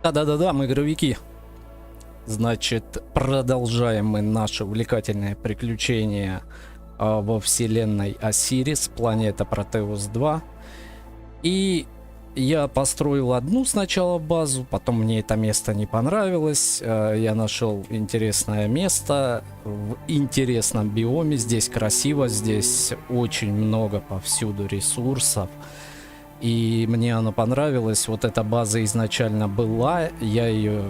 Да-да-да-да, мы игровики. Значит, продолжаем мы наше увлекательное приключение во вселенной Осирис, планета Протеус 2. И я построил одну сначала базу, потом мне это место не понравилось. Я нашел интересное место в интересном биоме. Здесь красиво, здесь очень много повсюду ресурсов. И мне оно понравилось. Вот эта база изначально была, я ее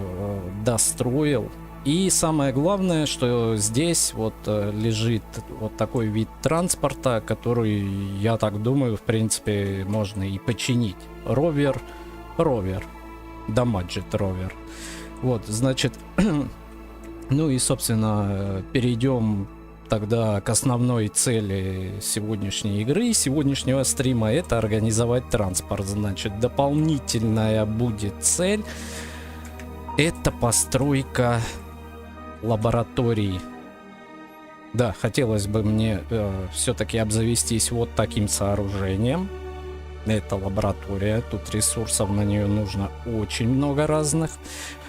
достроил. И самое главное, что здесь вот лежит вот такой вид транспорта, который, я так думаю, в принципе, можно и починить. Ровер, дамаджит ровер. Вот, значит, ну и, собственно, перейдем тогда к основной цели сегодняшней игры, сегодняшнего стрима. Это организовать транспорт. Значит, дополнительная будет цель. Это постройка лаборатории. Да, хотелось бы мне все-таки обзавестись вот таким сооружением. Это лаборатория. Тут ресурсов на нее нужно очень много разных.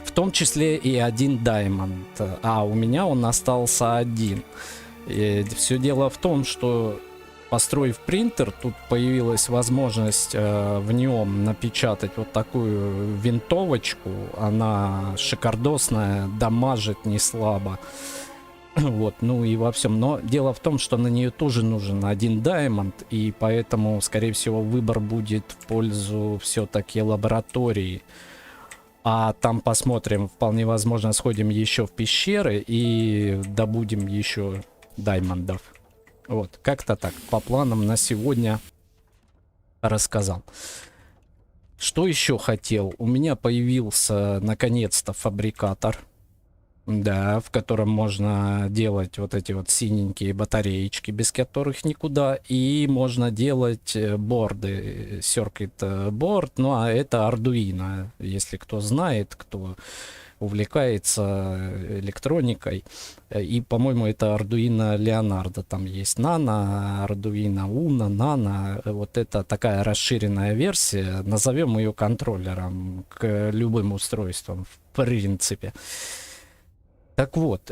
В том числе и один даймонд. А у меня он остался один. И все дело в том, что, построив принтер, тут появилась возможность в нем напечатать вот такую винтовочку. Она шикардосная, дамажит не слабо. Вот, ну и во всем. Но дело в том, что на нее тоже нужен один даймонд, и поэтому, скорее всего, выбор будет в пользу все-таки лаборатории. А там посмотрим, вполне возможно, сходим еще в пещеры и добудем еще даймондов. Вот, как-то так, по планам на сегодня рассказал. Что еще хотел? У меня появился наконец-то фабрикатор. Да, в котором можно делать вот эти вот синенькие батареечки, без которых никуда. И можно делать борды, circuit board. Ну, а это Arduino, если кто знает, кто увлекается электроникой. И, по-моему, это Arduino Leonardo. Там есть Nano, Arduino Uno, Nano. Вот это такая расширенная версия. Назовем ее контроллером к любым устройствам, в принципе. Так вот,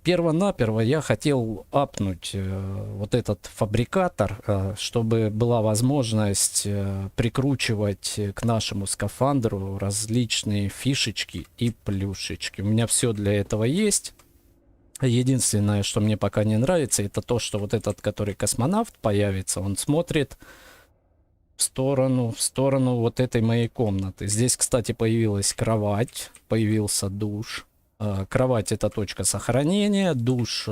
перво-наперво я хотел апнуть вот этот фабрикатор, чтобы была возможность прикручивать к нашему скафандру различные фишечки и плюшечки. У меня все для этого есть. Единственное, что мне пока не нравится, это то, что вот этот, который космонавт появится, он смотрит в сторону вот этой моей комнаты. Здесь, кстати, появилась кровать, появился душ. Кровать — это точка сохранения, душ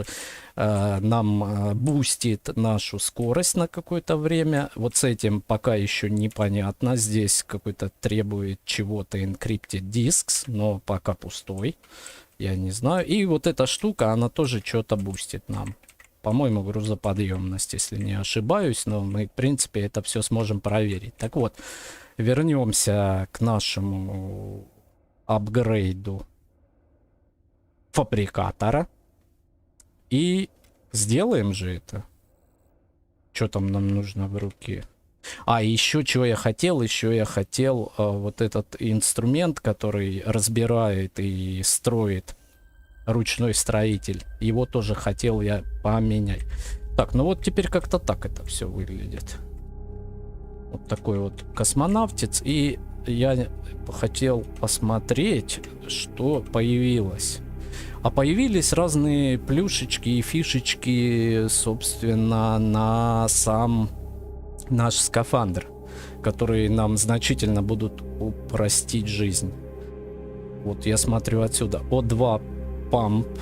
нам бустит нашу скорость на какое-то время. Вот с этим пока еще непонятно. Здесь какой-то требует чего-то encrypted disks, но пока пустой. Я не знаю. И вот эта штука, она тоже что-то бустит нам. По-моему, грузоподъемность, если не ошибаюсь. Но мы, в принципе, это все сможем проверить. Так вот, вернемся к нашему апгрейду фабрикатора и сделаем же это. Что там нам нужно в руке? А еще чего я хотел? Еще я хотел вот этот инструмент, который разбирает и строит ручной строитель. Его тоже хотел я поменять. Так, ну вот теперь как-то так это все выглядит. Вот такой вот космонавтец. И я хотел посмотреть, что появилось. А появились разные плюшечки и фишечки, собственно, на сам наш скафандр, которые нам значительно будут упростить жизнь. Вот я смотрю отсюда. O2 Pump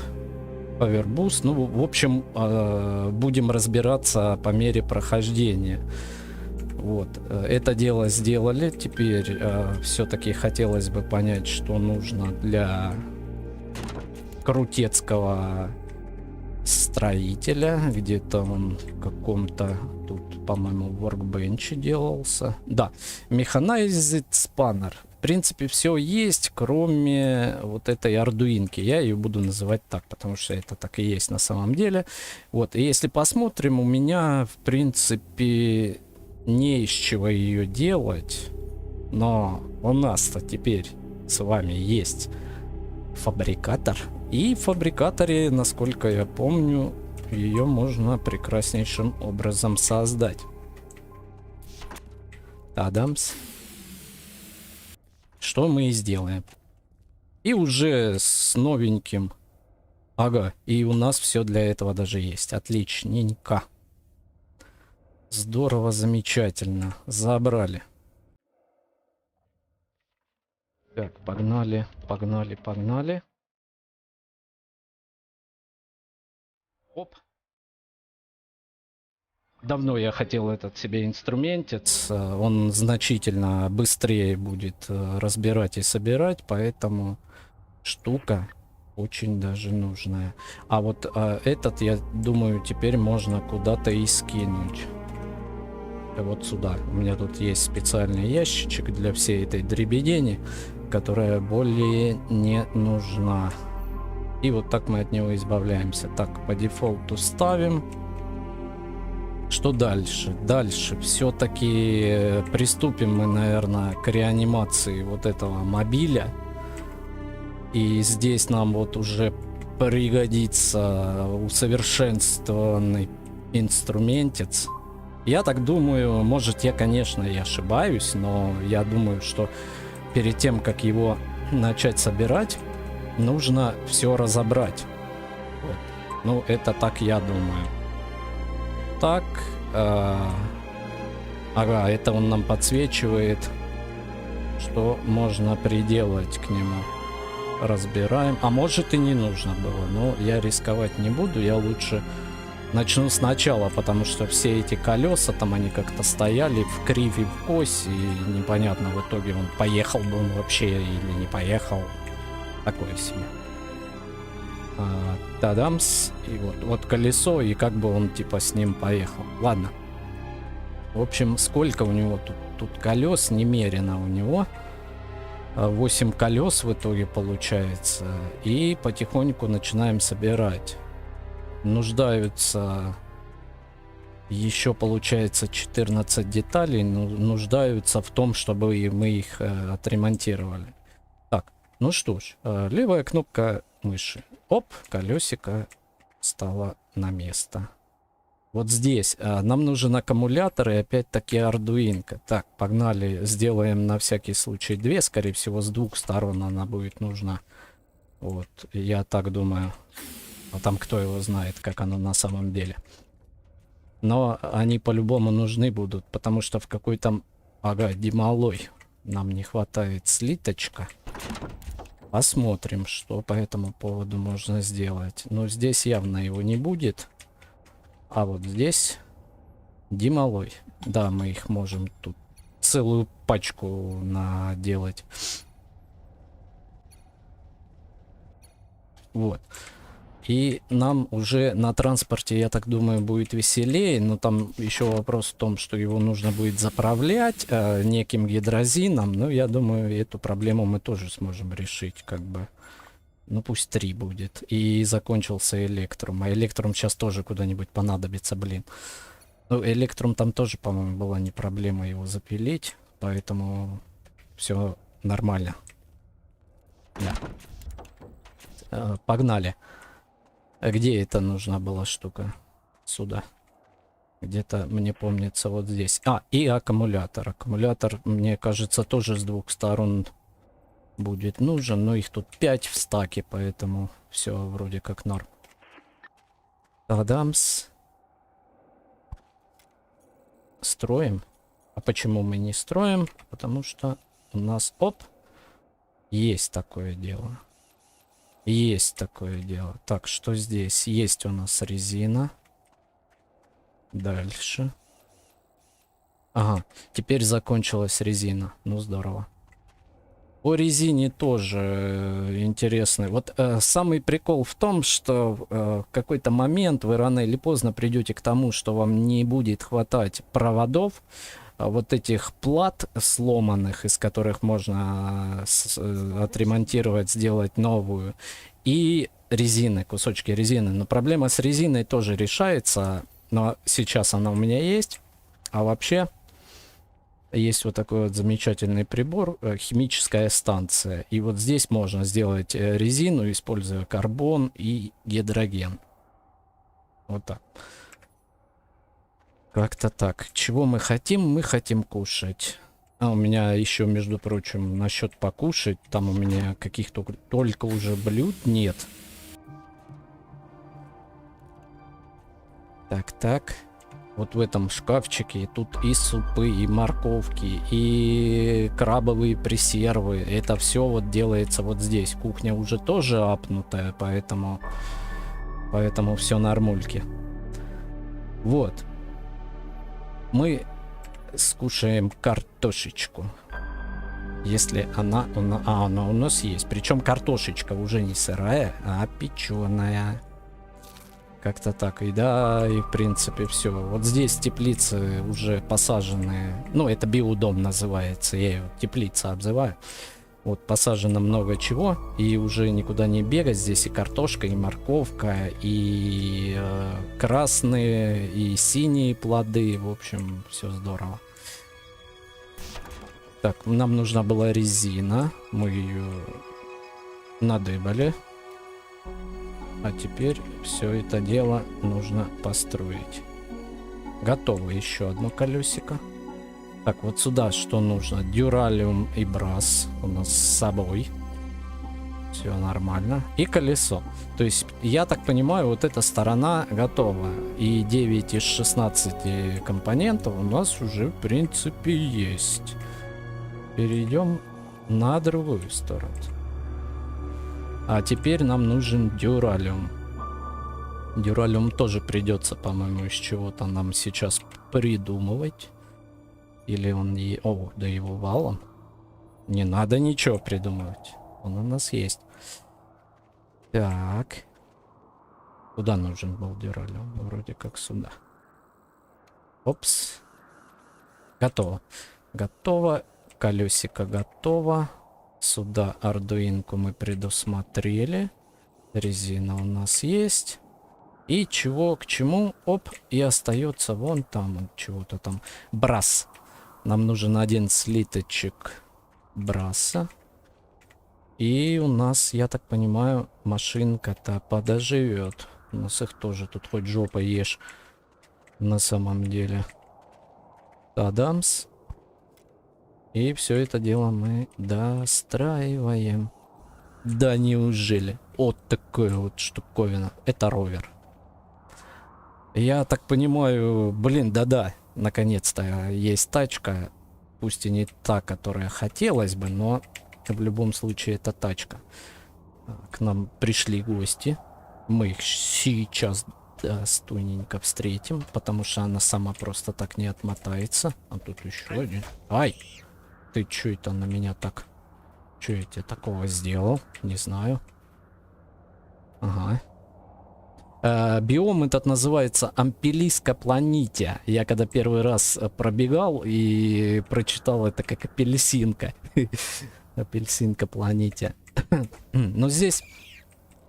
Power Boost. Ну, в общем, будем разбираться по мере прохождения. Вот. Это дело сделали. Теперь все-таки хотелось бы понять, что нужно для крутецкого строителя. Где-то он в каком-то тут, по-моему, workbench делался. Да, Mechanized Spanner. В принципе, все есть, кроме вот этой ардуинки. Я ее буду называть так, потому что это так и есть на самом деле. Вот, и если посмотрим, у меня, в принципе, не из чего ее делать. Но у нас-то теперь с вами есть фабрикатор. И в фабрикаторе, насколько я помню, ее можно прекраснейшим образом создать. Тадамс. Что мы и сделаем. И уже с новеньким. Ага, и у нас все для этого даже есть. Отличненько. Здорово, замечательно. Забрали. Так, погнали, погнали, погнали. Оп. Давно я хотел этот себе инструментец. Он значительно быстрее будет разбирать и собирать, поэтому штука очень даже нужная. А вот этот, я думаю, теперь можно куда-то и скинуть. Вот сюда. У меня тут есть специальный ящичек для всей этой дребедени, которая более не нужна. И вот так мы от него избавляемся. Так, по дефолту ставим. Что дальше? Дальше все-таки приступим мы, наверное, к реанимации вот этого мобиля. И здесь нам вот уже пригодится усовершенствованный инструментец. Я так думаю, может, я, конечно, и ошибаюсь, но я думаю, что перед тем, как его начать собирать, нужно все разобрать. Вот. Ну, это так я думаю. Так. Ага, это он нам подсвечивает, что можно приделать к нему. Разбираем. А может и не нужно было, но я рисковать не буду, я лучше начну сначала, потому что все эти колеса там, они как-то стояли в кривь и в кось, и непонятно в итоге он поехал бы он вообще или не поехал. Такое себе. Тадамс. И вот колесо, и как бы он типа с ним поехал. Ладно. В общем, сколько у него тут колес немерено у него. 8 колес в итоге получается. И потихоньку начинаем собирать. Нуждаются еще, получается, 14 деталей. Нуждаются в том, чтобы мы их отремонтировали. Так, ну что ж, левая кнопка мыши. Оп, колесико стало на место. Вот здесь нам нужен аккумулятор и опять-таки ардуинка. Так, погнали, сделаем на всякий случай 2. Скорее всего, с 2 сторон она будет нужна. Вот, я так думаю. А там кто его знает, как оно на самом деле. Но они по-любому нужны будут, потому что в какой-то... Ага, демолой. Нам не хватает слиточка. Посмотрим, что по этому поводу можно сделать. Но здесь явно его не будет. А вот здесь демолой. Да, мы их можем тут целую пачку наделать. Вот. И нам уже на транспорте, я так думаю, будет веселее. Но там еще вопрос в том, что его нужно будет заправлять неким гидрозином. Но я думаю, эту проблему мы тоже сможем решить, как бы. Ну пусть 3 будет. И закончился электрум. А электрум сейчас тоже куда-нибудь понадобится, блин. Ну, электрум там тоже, по-моему, была не проблема его запилить. Поэтому все нормально. Да. Погнали. А где это нужна была штука? Сюда. Где-то, мне помнится, вот здесь. И аккумулятор. Аккумулятор, мне кажется, тоже с 2 сторон будет нужен. Но их тут 5 в стаке, поэтому все вроде как норм. Тадамс. Строим. А почему мы не строим? Потому что у нас, оп, есть такое дело. Есть такое дело. Так, что здесь? Есть у нас резина. Дальше. Ага, теперь закончилась резина. Ну, здорово. По резине тоже интересно. Вот самый прикол в том, что в какой-то момент вы рано или поздно придете к тому, что вам не будет хватать проводов, вот этих плат сломанных, из которых можно отремонтировать, сделать новую, и резины, кусочки резины. Но проблема с резиной тоже решается, но сейчас она у меня есть. А вообще, есть вот такой вот замечательный прибор, химическая станция. И вот здесь можно сделать резину, используя карбон и гидроген. Вот так. Как-то так. Чего мы хотим? Мы хотим кушать. А у меня еще, между прочим, насчет покушать, там у меня каких-то только уже блюд нет. Так. Вот в этом шкафчике тут и супы, и морковки, и крабовые пресервы. Это все вот делается вот здесь. Кухня уже тоже апнутая, поэтому все нормульки. Вот. Мы скушаем картошечку. Если она у нас есть. Причем картошечка уже не сырая, а печеная. Как-то так. И да, и в принципе все. Вот здесь теплицы уже посаженные. Ну, это биодом называется. Я ее теплица обзываю. Вот посажено много чего. И уже никуда не бегать. Здесь и картошка, и морковка, и красные, и синие плоды. В общем, все здорово. Так, нам нужна была резина. Мы ее надыбали. А теперь все это дело нужно построить. Готово еще одно колесико. Так, вот сюда что нужно? Дюралиум и брас у нас с собой. Все нормально. И колесо. То есть, я так понимаю, вот эта сторона готова. И 9 из 16 компонентов у нас уже, в принципе, есть. Перейдем на другую сторону. А теперь нам нужен дюралиум. Дюралиум тоже придется, по-моему, из чего-то нам сейчас придумывать. Или он... О, да его валом. Не надо ничего придумывать. Он у нас есть. Так. Куда нужен был дюралиум? Вроде как сюда. Опс. Готово. Готово. Колесико готово. Сюда ардуинку мы предусмотрели. Резина у нас есть. И чего к чему? Оп. И остается вон там чего-то там. Брас. Нам нужен один слиточек браса. И у нас, я так понимаю, машинка-то подоживет. У нас их тоже тут хоть жопа ешь. На самом деле. Адамс. И все это дело мы достраиваем. Да неужели? Вот такая вот штуковина. Это ровер. Я так понимаю, блин, да-да. Наконец-то есть тачка. Пусть и не та, которая хотелось бы, но в любом случае это тачка. К нам пришли гости. Мы их сейчас достойненько встретим, потому что она сама просто так не отмотается. А тут еще один. Ай! Ты чё это на меня так? Чё я тебе такого сделал? Не знаю. Ага. Биом этот называется Ампелиска планития. Я когда первый раз пробегал и прочитал это как апельсинка. Апельсинка планития. Но здесь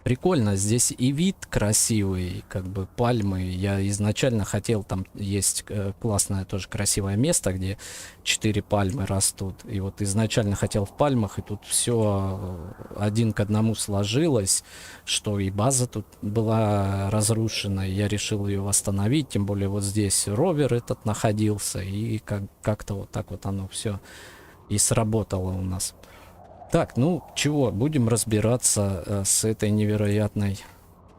прикольно, здесь и вид красивый, как бы пальмы. Я изначально хотел, там есть классное тоже красивое место, где 4 пальмы растут. И вот изначально хотел в пальмах, и тут все один к одному сложилось, что и база тут была разрушена, и я решил ее восстановить. Тем более вот здесь ровер этот находился, и как-то вот так вот оно все и сработало у нас. Так, ну чего, будем разбираться с этой невероятной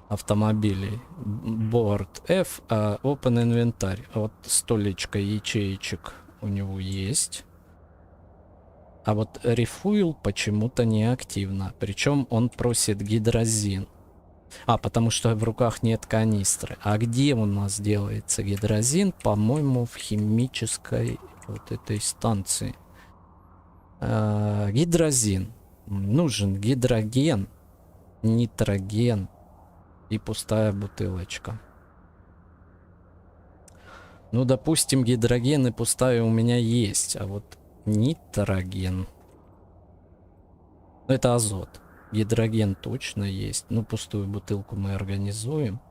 автомобилей. Board F, Open инвентарь. Вот столечко ячеечек у него есть. А вот Refuel почему-то не активно. Причем он просит гидрозин. Потому что в руках нет канистры. А где у нас делается гидрозин? По-моему, в химической вот этой станции. Гидрозин. Нужен гидроген, нитроген и пустая бутылочка. Ну, допустим, гидроген и пустая у меня есть. А вот нитроген. Это азот. Гидроген точно есть. Ну, пустую бутылку мы организуем.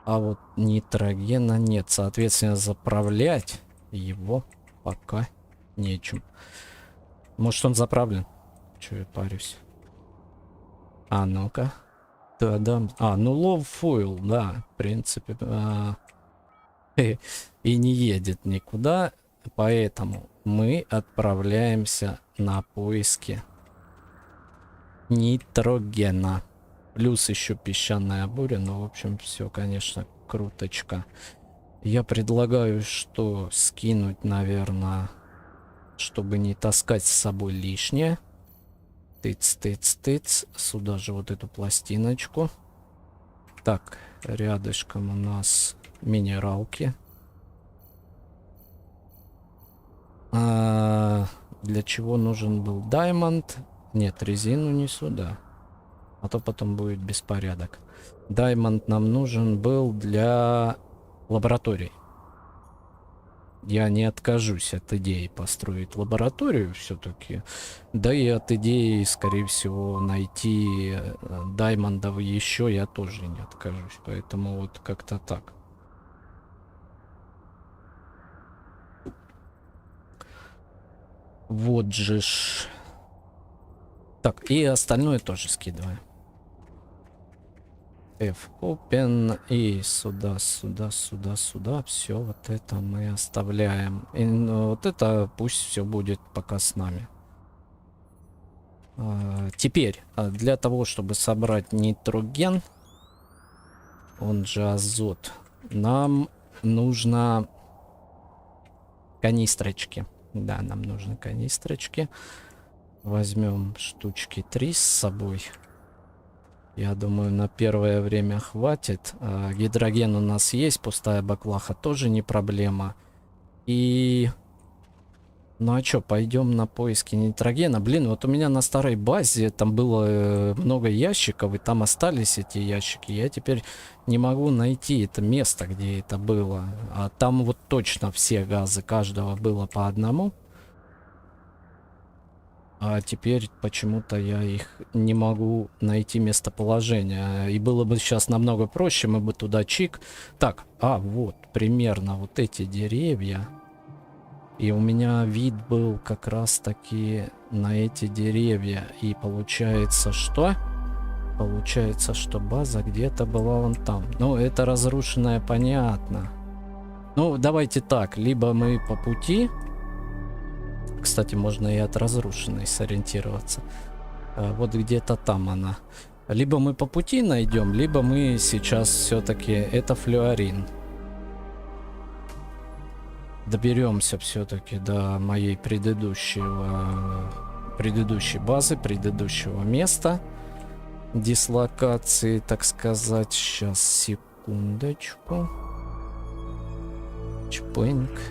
А вот нитрогена нет. Соответственно, заправлять его пока нечем. Может, он заправлен? Чё я парюсь? А ну-ка. Да. Ну лов фойл, да, в принципе. И не едет никуда. Поэтому мы отправляемся на поиски нитрогена. Плюс еще песчаная буря. Ну, в общем, все, конечно, круточка. Я предлагаю, что скинуть, наверное, чтобы не таскать с собой лишнее. Тыц. Сюда же вот эту пластиночку. Так, рядышком у нас минералки. Для чего нужен был даймонд? Нет, резину не сюда. А то потом будет беспорядок. Даймонд нам нужен был для лабораторий. Я не откажусь от идеи построить лабораторию все-таки. Да и от идеи, скорее всего, найти даймондов еще я тоже не откажусь. Поэтому вот как-то так. Вот же ж. Так, и остальное тоже скидываем. F open и сюда. Все вот это мы оставляем. И ну, вот это пусть все будет пока с нами. Теперь для того, чтобы собрать нитроген, он же азот, нам нужно канистрочки. Да, нам нужны канистрочки. Возьмем штучки 3 с собой. Я думаю, на первое время хватит. Гидроген у нас есть, пустая баклаха тоже не проблема. И... Ну а чё, пойдем на поиски нитрогена. Блин, вот у меня на старой базе там было много ящиков, и там остались эти ящики. Я теперь не могу найти это место, где это было. А там вот точно все газы, каждого было по одному. А теперь почему-то я их не могу найти местоположение. И было бы сейчас намного проще, мы бы туда чик. Так, вот, примерно вот эти деревья. И у меня вид был как раз таки на эти деревья. И получается, что? Получается, что база где-то была вон там. Ну, это разрушенное, понятно. Ну, давайте так, либо мы по пути... Кстати, можно и от разрушенной сориентироваться. Вот где-то там она. Либо мы по пути найдем, либо мы сейчас все-таки... Это флюорин. Доберемся все-таки до моей предыдущей базы, предыдущего места дислокации, так сказать. Сейчас, секундочку. Чпыньк.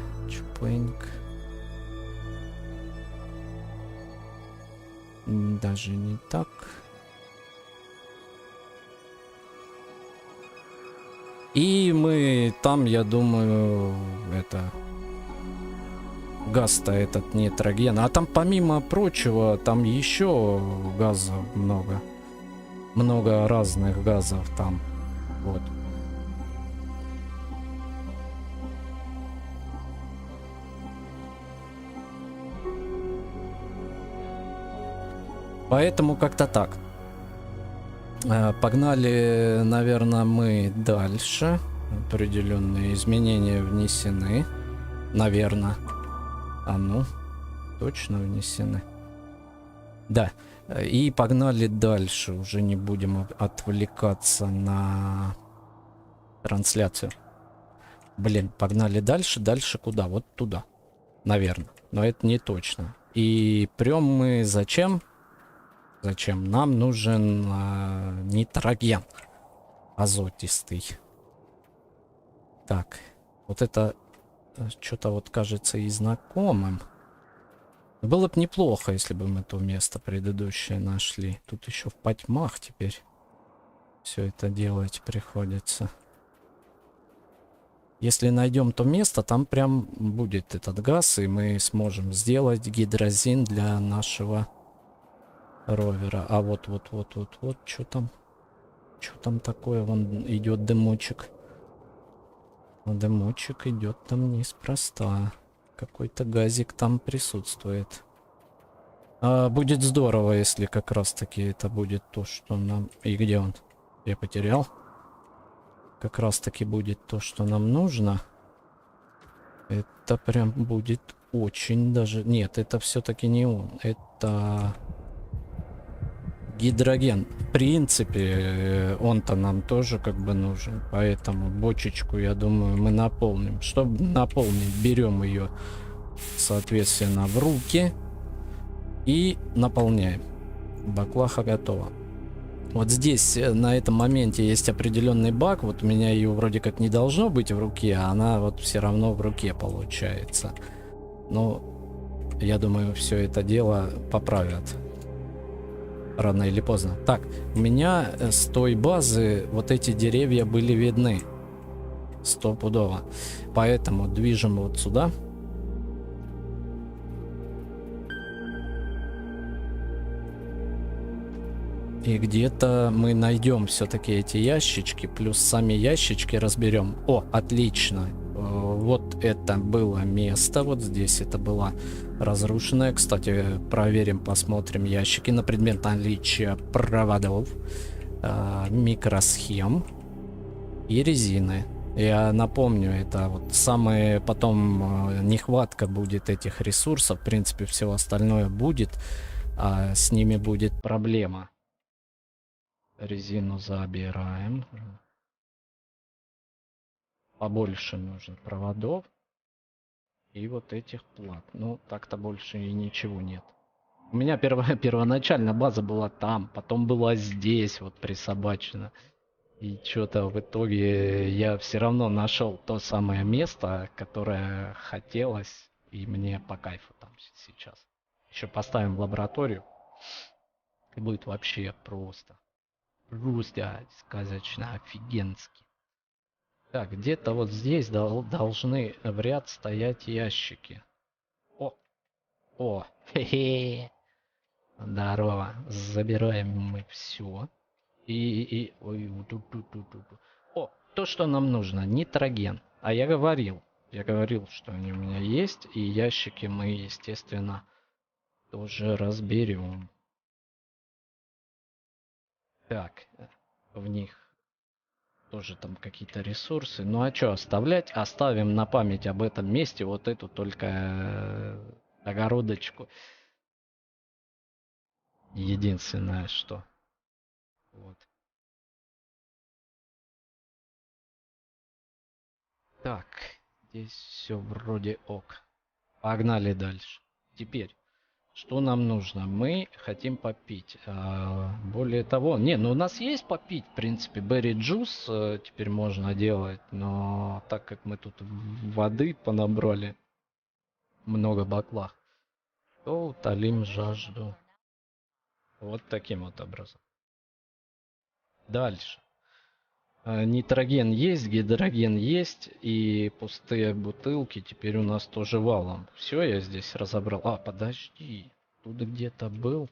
Даже не так. И мы там, я думаю, это... Газ-то этот нитроген. А там, помимо прочего, там еще газа много. Много разных газов там. Вот. Поэтому как-то так. Погнали, наверное, мы дальше. Определенные изменения внесены. Наверное. А ну, точно внесены. Да. И погнали дальше. Уже не будем отвлекаться на трансляцию. Блин, погнали дальше. Дальше куда? Вот туда. Наверное. Но это не точно. И прям мы зачем? Зачем? Нам нужен нитроген азотистый. Так, вот это что-то вот кажется и знакомым. Было бы неплохо, если бы мы то место предыдущее нашли. Тут еще в потьмах теперь все это делать приходится. Если найдем то место, там прям будет этот газ, и мы сможем сделать гидрозин для нашего ровера. А вот, что там? Что там такое? Вон идет дымочек. А дымочек идет там неспроста. Какой-то газик там присутствует. Будет здорово, если как раз таки это будет то, что нам... И где он? Я потерял. Как раз таки будет то, что нам нужно. Это прям будет очень даже... Нет, это все-таки не он. Это... Гидроген. В принципе, он-то нам тоже как бы нужен. Поэтому бочечку, я думаю, мы наполним. Чтобы наполнить, берем ее, соответственно, в руки. И наполняем. Баклаха готова. Вот здесь, на этом моменте, есть определенный баг. Вот у меня ее вроде как не должно быть в руке, а она вот все равно в руке получается. Но я думаю, все это дело поправят. Рано или поздно. Так, у меня с той базы вот эти деревья были видны. Стопудово. Поэтому движем вот сюда. И где-то мы найдем все-таки эти ящички, плюс сами ящички разберем. О, отлично. Вот это было место, вот здесь это было разрушенное. Кстати, проверим, посмотрим ящики на предмет наличия проводов, микросхем и резины. Я напомню, это вот самое потом нехватка будет этих ресурсов. В принципе, все остальное будет, а с ними будет проблема. Резину забираем. Побольше нужно проводов. И вот этих плат. Ну, так-то больше и ничего нет. У меня первоначально база была там, потом была здесь, вот присобачена. И что-то в итоге я все равно нашел то самое место, которое хотелось. И мне по кайфу там сейчас. Еще поставим в лабораторию. И будет вообще просто. Просто сказочно офигенски. Так, где-то вот здесь должны в ряд стоять ящики. О, хе-хе. Здорово. Забираем мы все. Ой, О, то, что нам нужно. Нитроген. А я говорил, что они у меня есть. И ящики мы, естественно, тоже разберем. Так, в них тоже там какие-то ресурсы. Ну а что оставлять? Оставим на память об этом месте вот эту только огородочку. Единственное, что. Вот. Так, здесь все вроде ок. Погнали дальше. Теперь, что нам нужно? Мы хотим попить. Более того, ну у нас есть попить, в принципе, berry juice теперь можно делать, но так как мы тут воды понабрали, много баклах, то утолим жажду. Вот таким вот образом. Дальше. Нитроген есть, гидроген есть, и пустые бутылки теперь у нас тоже валом. Все, я здесь разобрал. Подожди. Тут где-то был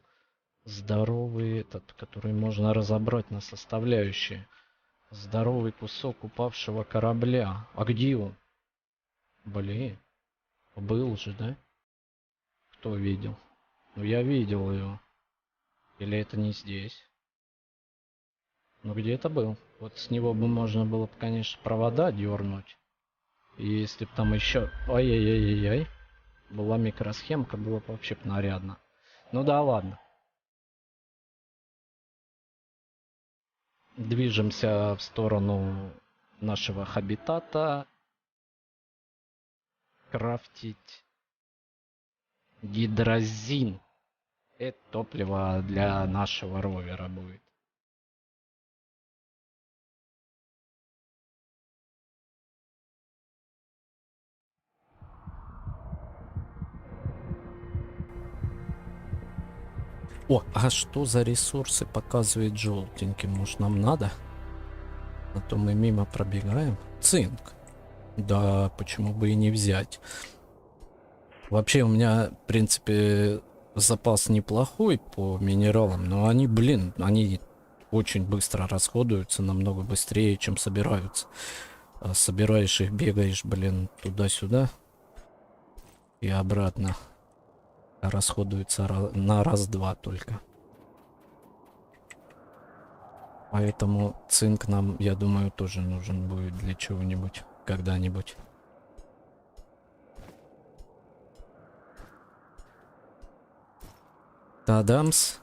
здоровый этот, который можно разобрать на составляющие. Здоровый кусок упавшего корабля. А где он? Блин. Был же, да? Кто видел? Ну, я видел его. Или это не здесь? Ну, где это был? Вот с него бы можно было, конечно, провода дернуть. И если бы там еще... Ай-яй-яй-яй-яй. Была микросхемка, было бы вообще нарядно. Ну да, ладно. Движемся в сторону нашего хабитата. Крафтить гидрозин. Это топливо для нашего ровера будет. О, а что за ресурсы показывает желтеньким? Может, нам надо? А то мы мимо пробегаем. Цинк. Да, почему бы и не взять? Вообще у меня, в принципе, запас неплохой по минералам, но они, блин, они очень быстро расходуются, намного быстрее, чем собираются. Собираешь их, бегаешь, блин, туда-сюда. и обратно. Расходуется на раз-два только. Поэтому цинк нам, я думаю, тоже нужен будет для чего-нибудь, когда-нибудь. Тадамс.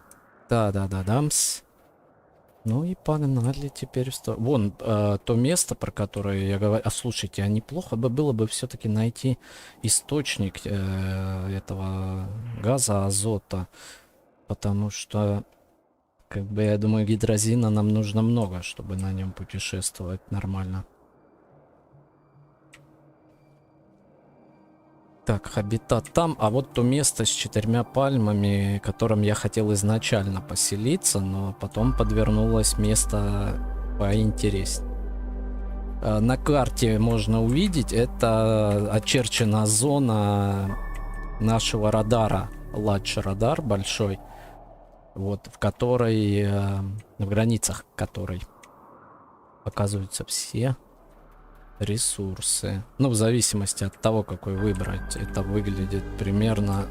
Да-да-да-дамс. Ну и погнали теперь. Вон то место, про которое я говорю. А слушайте, а неплохо бы было бы все-таки найти источник этого газа, азота. Потому что, как бы, я думаю, гидрозина нам нужно много, чтобы на нем путешествовать нормально. Так, хабитат там, а вот то место с 4 пальмами, которым я хотел изначально поселиться, но потом подвернулось место поинтереснее. На карте можно увидеть, это очерчена зона нашего радара, Ладж радар большой, вот, в которой, в границах которой показываются все ресурсы. Ну, в зависимости от того, какой выбрать. Это выглядит примерно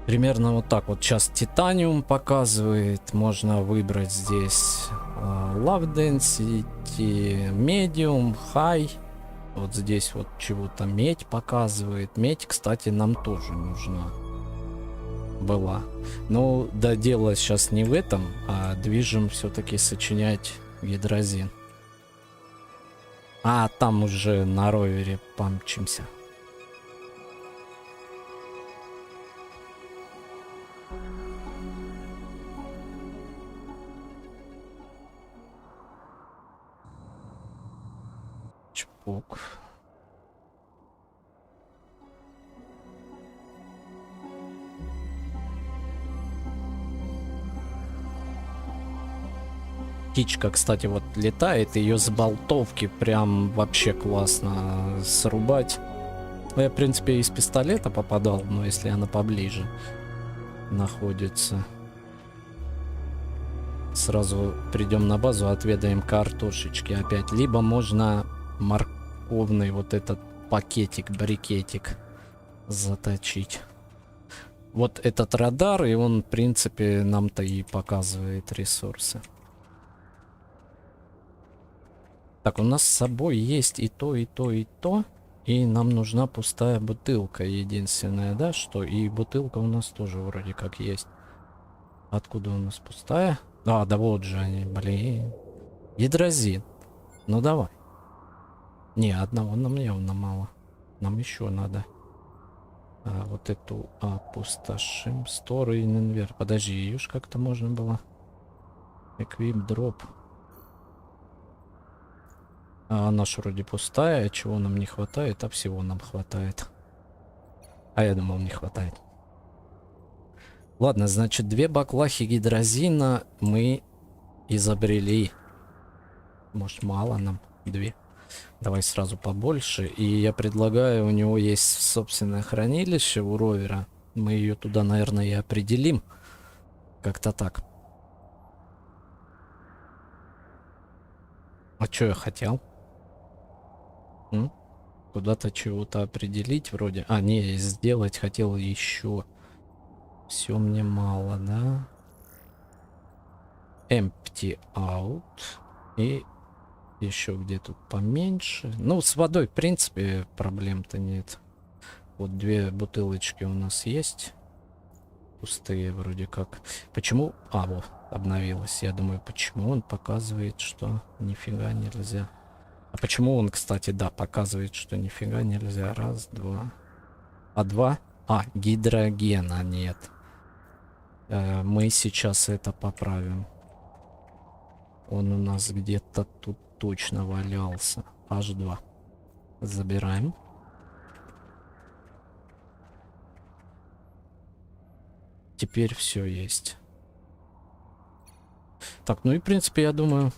вот так. Вот сейчас титаниум показывает. Можно выбрать здесь Love Density, Medium, High. Вот здесь вот чего-то медь показывает. Медь, кстати, нам тоже нужна была. Но да, дело сейчас не в этом, а движем все-таки сочинять гидрозин. А там уже на ровере помчимся. Чпок. Птичка, кстати, вот летает, ее с болтовки прям вообще классно срубать. Я, в принципе, из пистолета попадал, но если она поближе находится. Сразу придем на базу, отведаем картошечки опять. Либо можно морковный вот этот пакетик, брикетик заточить. Вот этот радар, и он, в принципе, нам-то и показывает ресурсы. Так, у нас с собой есть и то, и то, и то. И нам нужна пустая бутылка. Единственное, да, что и бутылка у нас тоже вроде как есть. Откуда у нас пустая? А, да вот же они, блин. Гидрозин. Ну давай. Не, одного нам явно мало. Нам еще надо. Вот эту опустошим. Store и инвер. Подожди, ее ж как-то можно было. Equip дроп. А она ж вроде пустая, чего нам не хватает, а всего нам хватает. А я думал, не хватает. Ладно, значит, 2 баклахи гидрозина мы изобрели. Может, мало нам? 2. Давай сразу побольше. И я предлагаю, у него есть собственное хранилище у ровера. Мы ее туда, наверное, и определим. Как-то так. А что я хотел? Куда-то чего-то определить вроде. А, не, сделать хотел еще. Все мне мало, да? Empty out. И еще где тут поменьше. Ну, с водой, в принципе, проблем-то нет. Вот 2 бутылочки у нас есть. Пустые вроде как. Почему? А, вот, обновилось. Я думаю, почему он показывает, что нифига нельзя. А почему он, кстати, да, показывает, что нифига нельзя? Раз, два. А 2? А, гидрогена нет. Мы сейчас это поправим. Он у нас где-то тут точно валялся. H2. Забираем. Теперь все есть. Так, ну и в принципе, я думаю,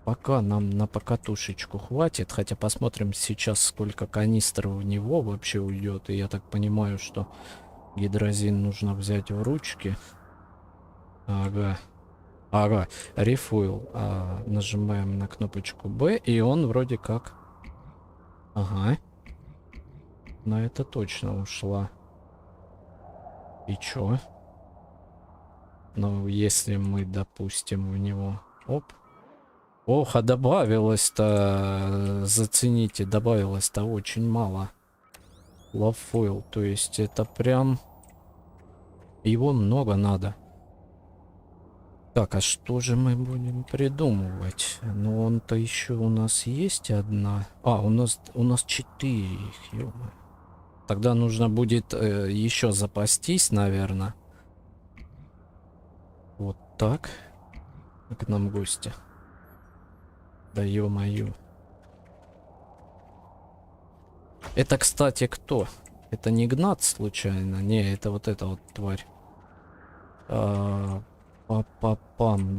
пока нам на покатушечку хватит. Хотя посмотрим сейчас, сколько канистр в него вообще уйдет. И я так понимаю, что гидрозин нужно взять в ручки. Ага. Ага. Рефуил. Нажимаем на кнопочку B. И он вроде как... Ага. На это точно ушла. И чё? Ну, если мы, допустим, в него... Оп. Ох, а добавилось-то... Зацените, добавилось-то очень мало. Лавфойл, то есть это прям... Его много надо. Так, а что же мы будем придумывать? Ну, он-то еще у нас есть одна. А, у нас 4 их, ё-моё. Тогда нужно будет еще запастись, наверное. Вот так. К нам гости. Да ё-моё. Это, кстати, кто? Это не Гнат, случайно? Не, это вот эта вот тварь. Па-па-пам.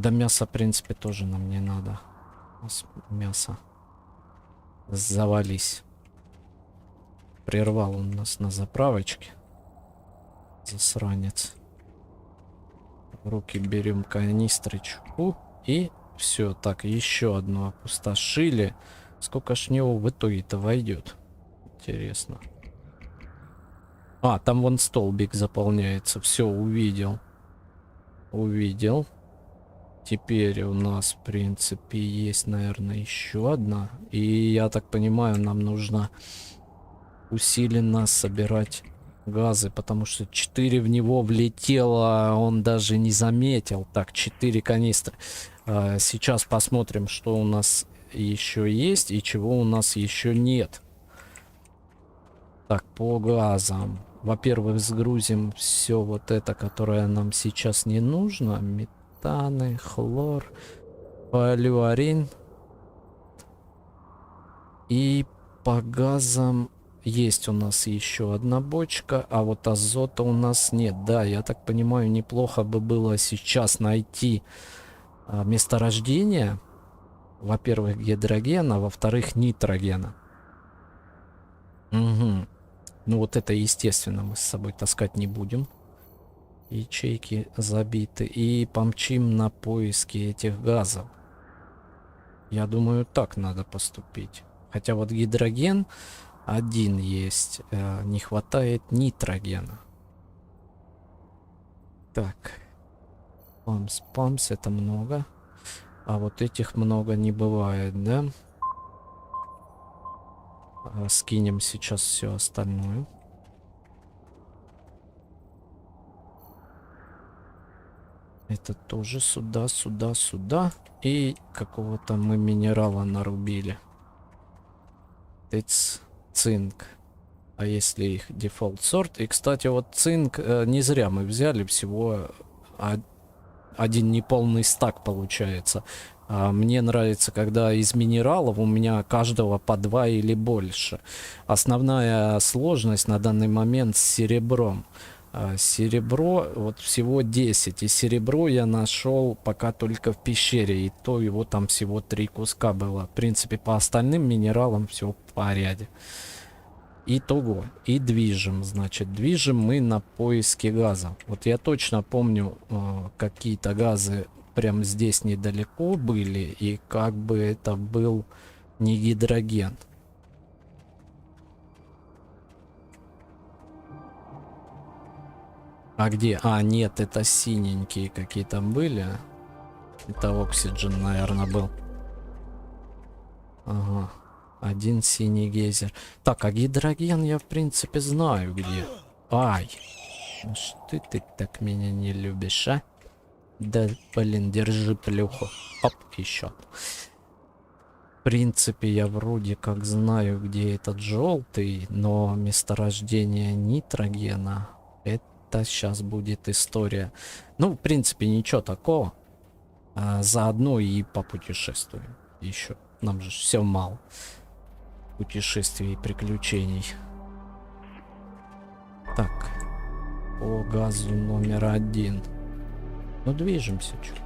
Да мясо, в принципе, тоже нам не надо. Мясо. Завались. Прервал он нас на заправочке. Засранец. В руки берем канистрочку. И все. Так, еще одну опустошили. Сколько ж него в итоге-то войдет? Интересно. А, там вон столбик заполняется. Все, увидел. Увидел. Теперь у нас, в принципе, есть, наверное, еще одна. И я так понимаю, нам нужно усиленно собирать газы, потому что 4 в него влетело, он даже не заметил. Так, 4 канистры. Сейчас посмотрим, что у нас еще есть и чего у нас еще нет. Так, по газам. Во-первых, сгрузим все вот это, которое нам сейчас не нужно. Метаны, хлор, полиуарин. И по газам есть у нас еще одна бочка, а вот азота у нас нет. Да, я так понимаю, неплохо бы было сейчас найти месторождение. Во-первых, гидрогена, во-вторых, нитрогена. Угу. Ну вот это, естественно, мы с собой таскать не будем. Ячейки забиты. И помчим на поиски этих газов. Я думаю, так надо поступить. Хотя вот гидроген один есть. Не хватает нитрогена. Так. Памс, это много. А вот этих много не бывает, да? Скинем сейчас все остальное. Это тоже сюда, сюда, сюда. И какого-то мы минерала нарубили. Тыц, цинк. А если их дефолт сорт? И, кстати, вот цинк не зря мы взяли. Всего один неполный стак получается. Мне нравится, когда из минералов у меня каждого по 2 или больше. Основная сложность на данный момент с серебром. Серебро вот всего 10. И серебро я нашел пока только в пещере. И то его там всего 3 куска было. В принципе, по остальным минералам все в порядке. Итого. И движем. Значит, движем мы на поиски газа. Вот я точно помню, какие-то газы прям здесь недалеко были. И как бы это был не гидроген. А где? А, нет, это синенькие какие-то были. Это оксиджен, наверное, был. Ага. Один синий гейзер. Так, а гидроген я, в принципе, знаю где. Ай. Ну что ты так меня не любишь, а? Да, блин, держи плюху. Оп, еще. В принципе, я вроде как знаю, где этот желтый, но месторождение нитрогена... Это сейчас будет история. Ну, в принципе, ничего такого. Заодно и попутешествуем. Еще. Нам же все мало. Путешествий и приключений. Так. По газу номер 1. Ну, движемся чуть.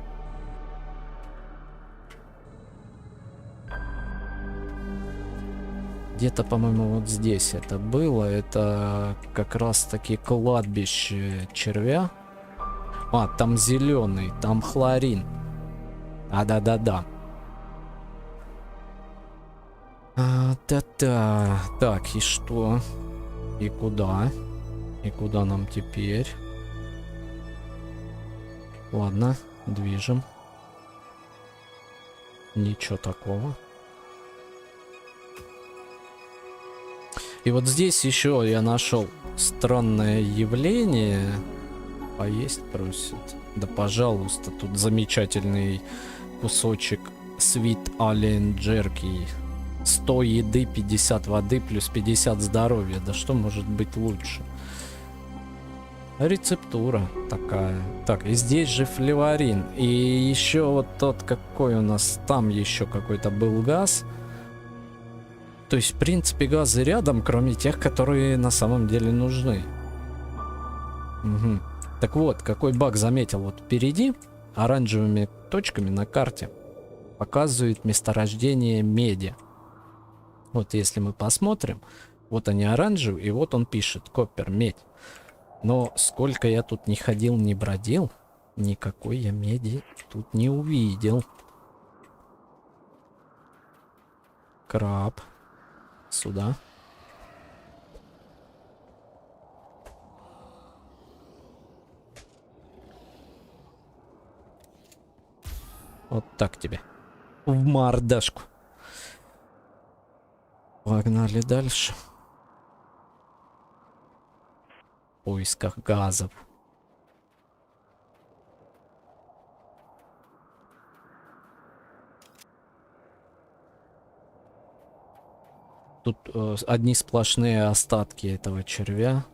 Где-то, по-моему, вот здесь это было. Это как раз-таки кладбище червя. А, там зеленый, там хлорин. Да-да-да-да. Да-да. Так, и что? И куда? И куда нам теперь? Ладно, движем. Ничего такого. И вот здесь еще я нашел странное явление. Поесть просит. Да пожалуйста, тут замечательный кусочек Sweet Alien Jerky. 100 еды, 50 воды, плюс 50 здоровья. Да что может быть лучше? Рецептура такая. Так, и здесь же флеварин. И еще вот тот, какой у нас там еще какой-то был газ. То есть, в принципе, газы рядом, кроме тех, которые на самом деле нужны. Угу. Так вот, какой баг заметил. Вот впереди оранжевыми точками на карте показывает месторождение меди. Вот если мы посмотрим, вот они оранжевые, и вот он пишет коппер, медь. Но сколько я тут не ходил, не бродил, никакой я меди тут не увидел. Краб. Сюда. Вот так тебе. В мордашку. Погнали дальше. В поисках газов. Тут одни сплошные остатки этого червя.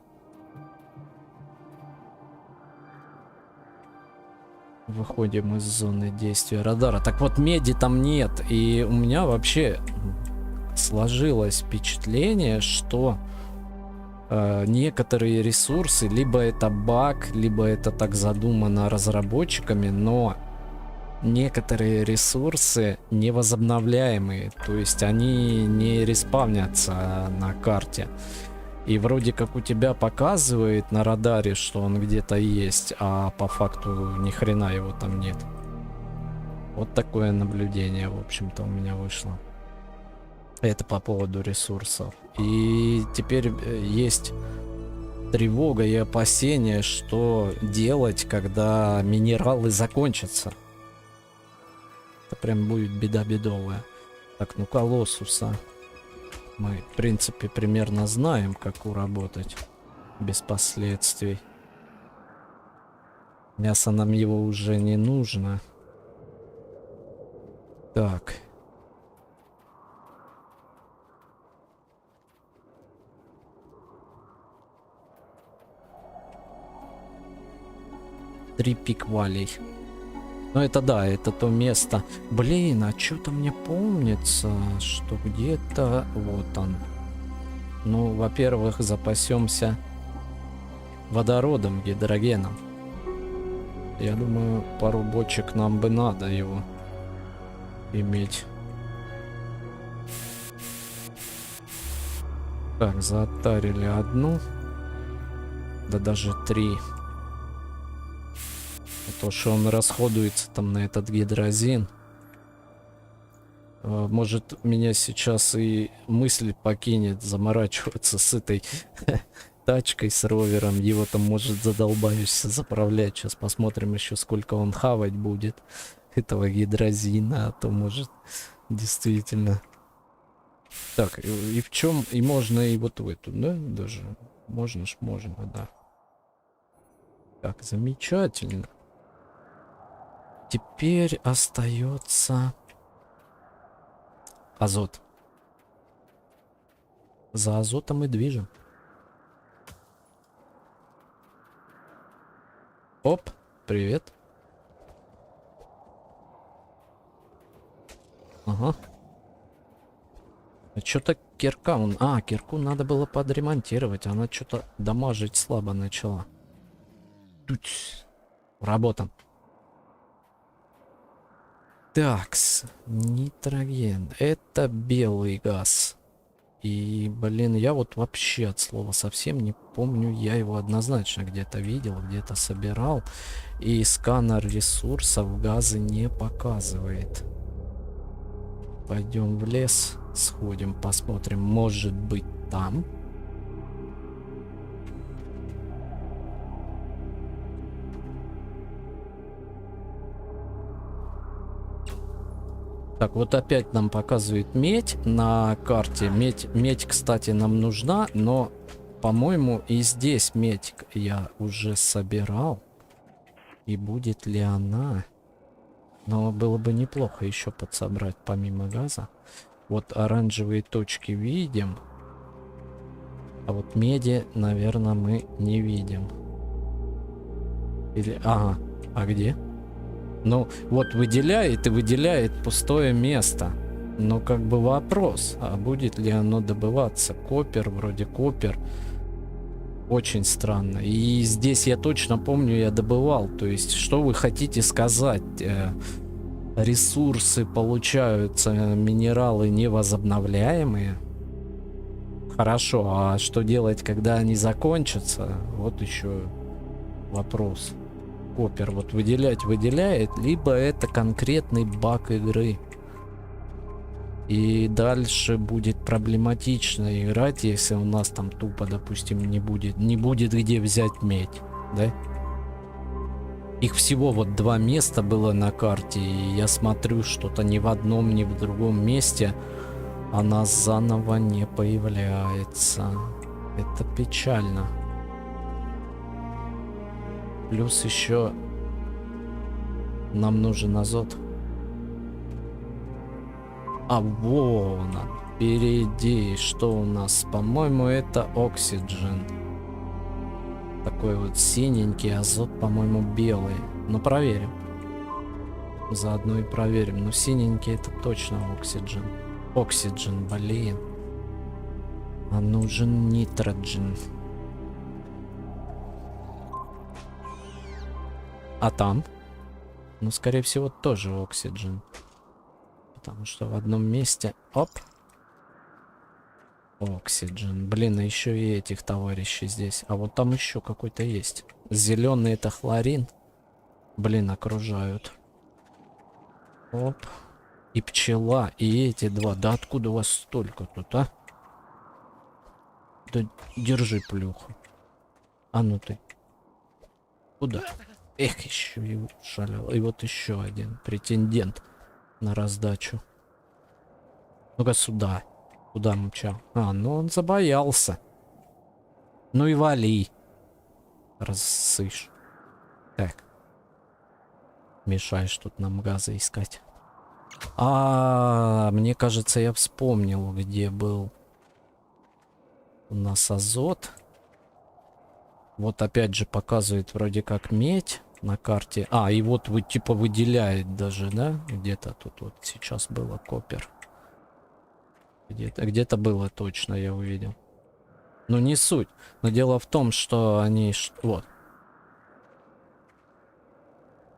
Выходим из зоны действия радара. Так вот, меди там нет. И у меня вообще сложилось впечатление, что некоторые ресурсы, либо это баг, либо это так задумано разработчиками, но некоторые ресурсы невозобновляемые, то есть они не респавнятся на карте. И вроде как у тебя показывает на радаре, что он где-то есть, а по факту ни хрена его там нет. Вот такое наблюдение, в общем-то, у меня вышло. Это по поводу ресурсов. И теперь есть тревога и опасение, что делать, когда минералы закончатся. Это прям будет беда бедовая. Так, ну колоссуса мы, в принципе, примерно знаем, как уработать без последствий. Мясо нам его уже не нужно. Так. Три пиквалей. Ну это да, это то место. Блин, а что-то мне помнится, что где-то вот он. Ну, во-первых, запасемся водородом, гидрогеном. Я думаю, пару бочек нам бы надо его иметь. Так, затарили одну. Да даже три. То, что он расходуется там на этот гидрозин. Может, меня сейчас и мысль покинет заморачиваться с этой тачкой, с ровером. Его там, может, задолбаюсь заправлять. Сейчас посмотрим еще, сколько он хавать будет этого гидрозина. А то, может, действительно. Так, и в чем? И можно и вот в эту, да? Даже можно ж, можно, да. Так, замечательно. Теперь остается азот. За азотом мы движем. Оп, привет. Ага. А что-то кирка... кирку надо было подремонтировать. Она что-то дамажить слабо начала. Тут работа. Такс, нитроген. Это белый газ. И, блин, я вот вообще от слова совсем не помню. Я его однозначно где-то видел, где-то собирал. И сканер ресурсов газы не показывает. Пойдем в лес, сходим, посмотрим. Может быть, там Так, вот опять нам показывает медь на карте. Медь, кстати, нам нужна, но, по-моему, и здесь медь я уже собирал. И будет ли она? Но было бы неплохо еще подсобрать помимо газа. Вот оранжевые точки видим. А вот меди, наверное, мы не видим. Или... Ага. А где? Ну, вот выделяет и выделяет пустое место. Но как бы вопрос, а будет ли оно добываться? Копер, вроде копер. Очень странно. И здесь я точно помню, я добывал. То есть, что вы хотите сказать? Ресурсы получаются, минералы невозобновляемые. Хорошо, а что делать, когда они закончатся? Вот еще вопрос. Копер вот выделяет, либо это конкретный баг игры. И дальше будет проблематично играть, если у нас там тупо, допустим, не будет где взять медь, да? Их всего вот 2 места было на карте, и я смотрю, что-то ни в одном, ни в другом месте она заново не появляется. Это печально. Плюс еще нам нужен азот. А вон он, впереди. Что у нас? По-моему, это Oxygen. Такой вот синенький, азот, по-моему, белый. Но проверим. Заодно и проверим. Но синенький это точно Oxygen. Oxygen, блин. А нужен Nitrogen. А там? Ну, скорее всего, тоже Oxygen. Потому что в одном месте... Оп! Oxygen. Блин, а еще и этих товарищей здесь. А вот там еще какой-то есть. Зеленый это хлорин. Блин, окружают. Оп. И пчела, и эти 2. Да откуда у вас столько тут, а? Да держи плюху. А ну ты. Куда? Эх, еще и шалил. И вот еще один претендент на раздачу. Ну-ка сюда. Куда мчал? А, ну он забоялся. Ну и вали. Рассышь. Так. Мешаешь тут нам газа искать. Мне кажется, я вспомнил, где был у нас азот. Вот опять же показывает вроде как медь на карте. И вот вы типа выделяет даже, да? Где-то тут вот сейчас было копер. Где-то было точно, я увидел. Но не суть. Но дело в том, что они... Вот.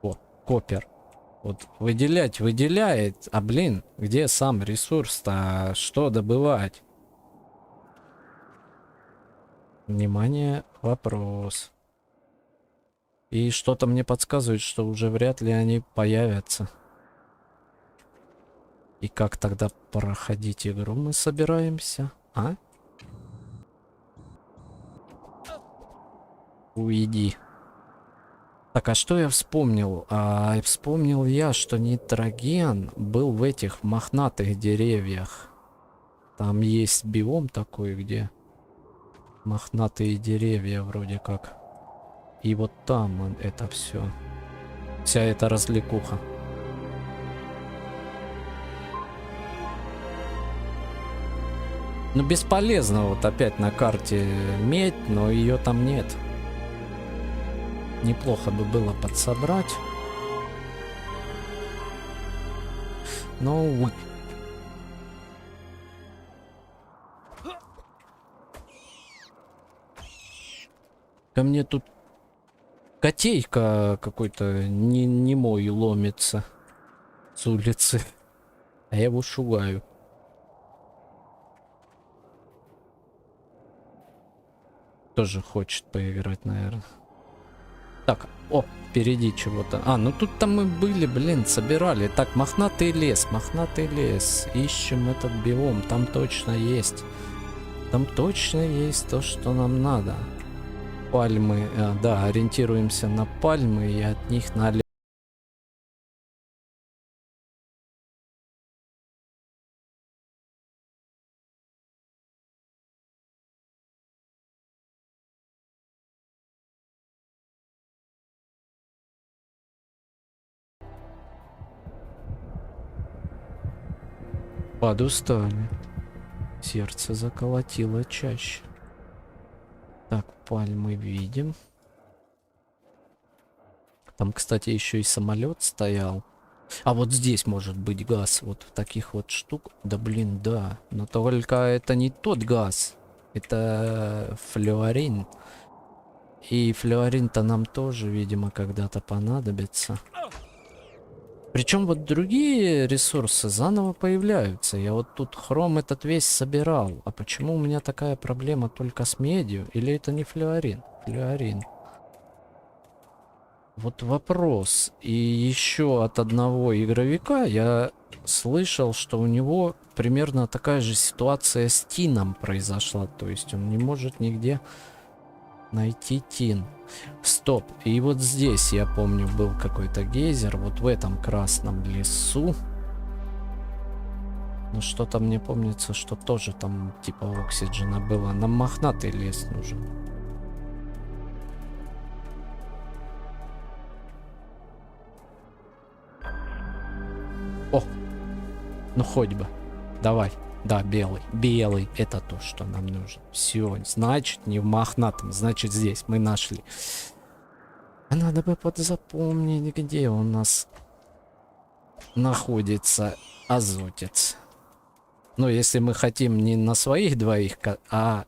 Вот, копер. Вот выделяет. А блин, где сам ресурс-то? Что добывать? Внимание, вопрос. И что-то мне подсказывает, что уже вряд ли они появятся. И как тогда проходить игру мы собираемся? А? Уйди. Так, а что я вспомнил? Вспомнил я, что нитроген был в этих мохнатых деревьях. Там есть биом такой, где мохнатые деревья вроде как. И вот там это все. Вся эта развлекуха. Ну, бесполезно вот опять на карте медь, но ее там нет. Неплохо бы было подсобрать. Но, увы. Ко мне тут котейка какой-то не мой ломится с улицы. А я его шугаю. Тоже хочет поиграть, наверное. Так, впереди чего-то. Ну тут-то мы были, блин, собирали. Так, мохнатый лес. Ищем этот биом. Там точно есть. Там точно есть то, что нам надо. Пальмы, да, ориентируемся на пальмы и от них налево. Подустали. Сердце заколотило чаще. Так, пальмы видим. Там, кстати, еще и самолет стоял. А вот здесь может быть газ. Вот в таких вот штук. Да блин, да. Но только это не тот газ. Это флюорин. И флюорин-то нам тоже, видимо, когда-то понадобится. Причем вот другие ресурсы заново появляются. Я вот тут хром этот весь собирал. А почему у меня такая проблема только с медью? Или это не флюорин? Флюорин. Вот вопрос. И еще от одного игровика я слышал, что у него примерно такая же ситуация с тином произошла. То есть он не может нигде найти тин. Стоп. И вот здесь, я помню, был какой-то гейзер. Вот в этом красном лесу. Но что-то мне помнится, что тоже там типа оксиджена было. Нам мохнатый лес нужен. О! Ну хоть бы. Давай. Да, белый. Белый. Это то, что нам нужно. Все. Значит, не в мохнатом. Значит, здесь мы нашли. А надо бы подзапомнить, где у нас находится азотец. Ну, если мы хотим не на своих двоих, а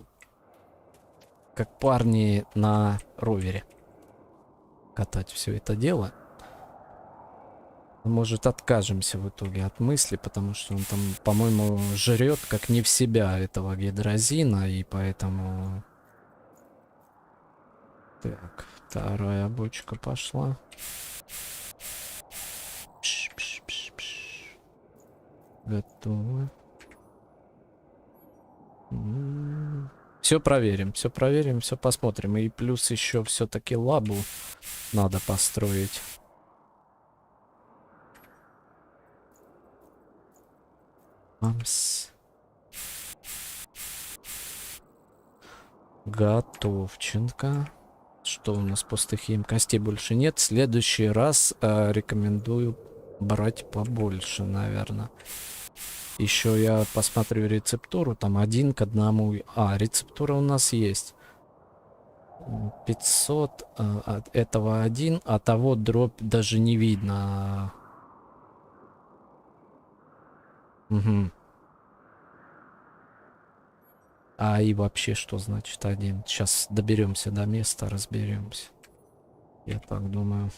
как парни на ровере катать все это дело. Может, откажемся в итоге от мысли, потому что он там, по-моему, жрет как не в себя этого гидрозина, и поэтому... Так, вторая бочка пошла. Готово. Все проверим, все посмотрим. И плюс еще все-таки лабу надо построить. Готовченко. Что у нас пустых емкостей больше нет. В следующий раз рекомендую брать побольше, наверное. Еще я посмотрю рецептуру. Там 1 к 1. А, рецептура у нас есть. 500. От этого 1. А того дробь даже не видно. Угу. А и вообще что значит 1? Сейчас доберемся до места, разберемся. Я так думаю.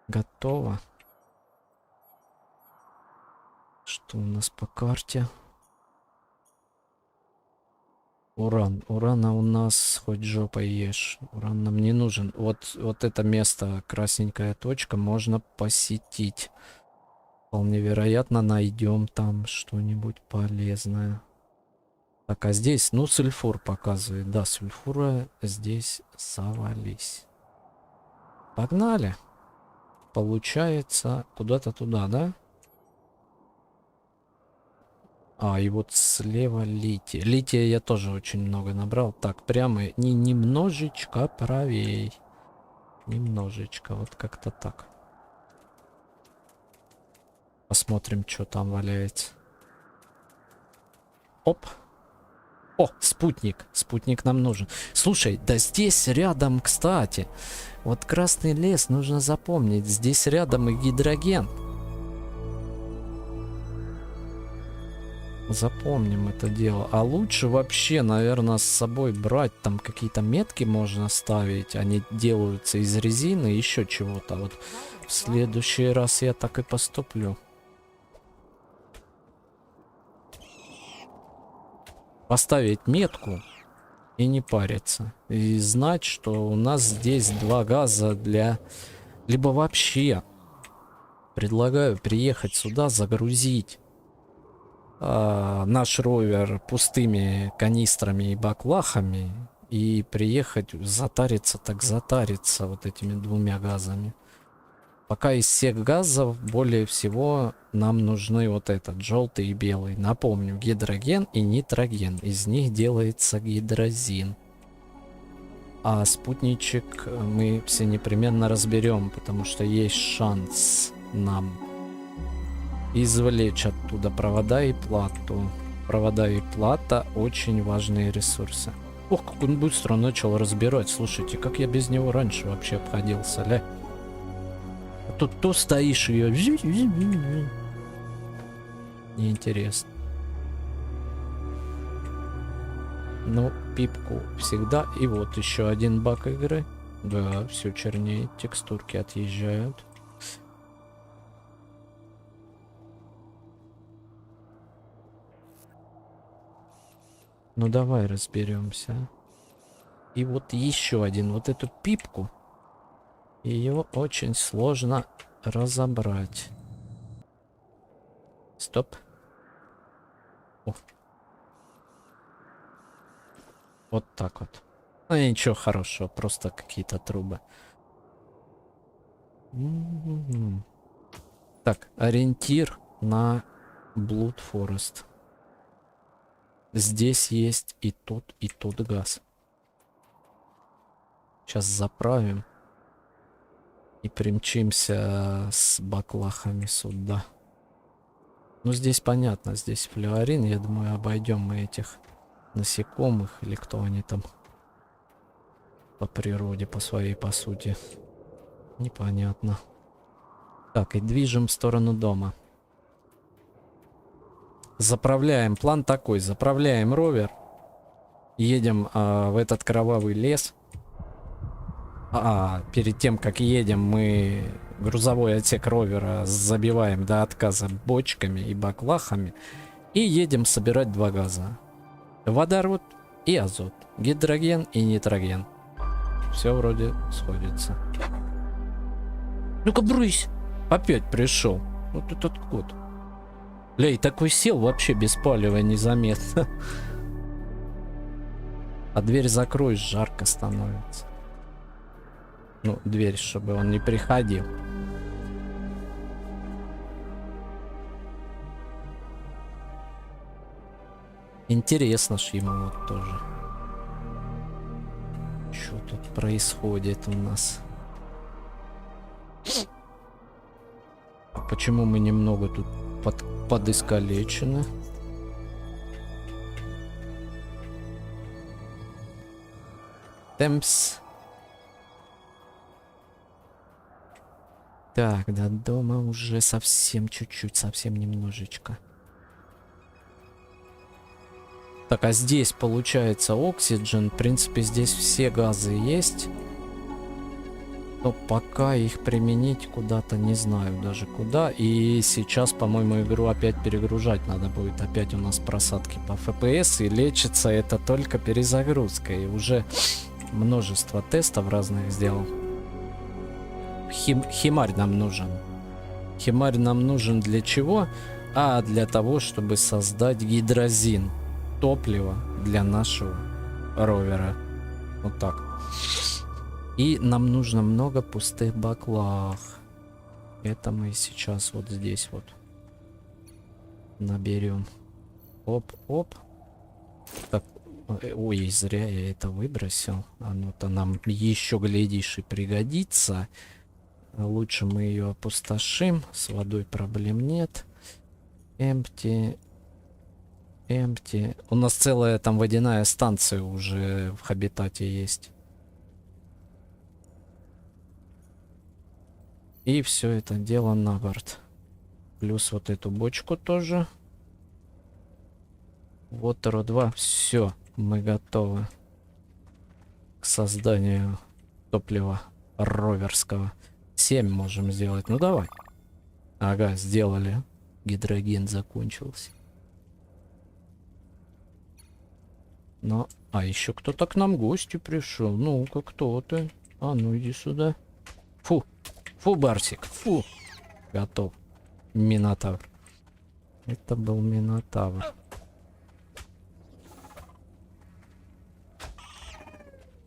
Готово. Что у нас по карте? Уран. Урана у нас хоть жопой ешь. Уран нам не нужен. Вот это место, красненькая точка, можно посетить. Вполне вероятно, найдем там что-нибудь полезное. Так, а здесь, ну, сульфур показывает. Да, сульфура здесь завались. Погнали. Получается, куда-то туда, да? А, и вот слева литий. Лития я тоже очень много набрал. Так, прямо немножечко правей. Немножечко, вот как-то так. Посмотрим, что там валяется. Оп. О, спутник. Спутник нам нужен. Слушай, да здесь рядом, кстати. Вот Красный лес, нужно запомнить. Здесь рядом и гидроген. Запомним это дело. А лучше вообще, наверное, с собой брать. Там какие-то метки можно ставить. Они делаются из резины, еще чего-то. Вот в следующий раз я так и поступлю. Поставить метку и не париться. И знать, что у нас здесь 2 газа для... Либо вообще предлагаю приехать сюда, загрузить наш ровер пустыми канистрами и баклахами и приехать затариться, так затариться вот этими 2 газами. Пока из всех газов более всего нам нужны вот этот желтый и белый. Напомню, гидроген и нитроген. Из них делается гидрозин. А спутничек мы все непременно разберем, потому что есть шанс нам извлечь оттуда провода и плату. Провода и плата очень важные ресурсы. Ох, как он быстро начал разбирать. Слушайте, как я без него раньше вообще обходился, ля? А тут то стоишь ее. Неинтересно. Ну, пипку всегда. И вот еще один баг игры. Да, все чернеет, текстурки отъезжают. Ну давай разберемся. И вот еще один. Вот эту пипку. Ее очень сложно разобрать. Стоп. О. Вот так вот. Ну ничего хорошего, просто какие-то трубы. Так, ориентир на Blood Forest. Здесь есть и тот газ. Сейчас заправим. И примчимся с баклахами сюда. Ну здесь понятно, здесь флюорин. Я думаю, обойдем мы этих насекомых. Или кто они там по природе, по своей, по сути. Непонятно. Так, и движем в сторону дома. Заправляем. План такой. Заправляем ровер. Едем в этот кровавый лес. Перед тем, как едем, мы грузовой отсек ровера забиваем до отказа бочками и баклахами. И едем собирать два газа. Водород и азот. Гидроген и нитроген. Все вроде сходится. Ну-ка, брысь! Опять пришел. Вот этот кот. Лей, такой сел вообще без палева незаметно. А дверь закрой, жарко становится. Ну, дверь, чтобы он не приходил. Интересно ж ему вот тоже. Что тут происходит у нас? А почему мы немного тут подискалечены? Темпс. Так, до дома уже совсем чуть-чуть, совсем немножечко. Так, а здесь получается Oxygen. В принципе, здесь все газы есть. Но пока их применить куда-то не знаю даже куда. И сейчас, по-моему, игру опять перегружать надо будет. Опять у нас просадки по FPS. И лечится это только перезагрузкой. И уже множество тестов разных сделал. Химарь нам нужен. Химарь нам нужен для чего? Для того, чтобы создать гидрозин. Топливо для нашего ровера. Вот так. И нам нужно много пустых баклах. Это мы сейчас вот здесь вот наберем. Оп-оп. Так, ой, зря я это выбросил. Оно-то нам еще, глядишь, и пригодится. Лучше мы ее опустошим. С водой проблем нет. Empty. Empty. У нас целая там водяная станция уже в хабитате есть. И все это дело на борт. Плюс вот эту бочку тоже. Вот РО-2. Все, мы готовы к созданию топлива роверского. 7 можем сделать. Ну давай. Ага, сделали. Гидроген закончился. Но, еще кто-то к нам в гости пришел. Ну-ка, кто ты? Ну иди сюда. Фу. Фу, Барсик, фу. Готов. Минотавр. Это был Минотавр.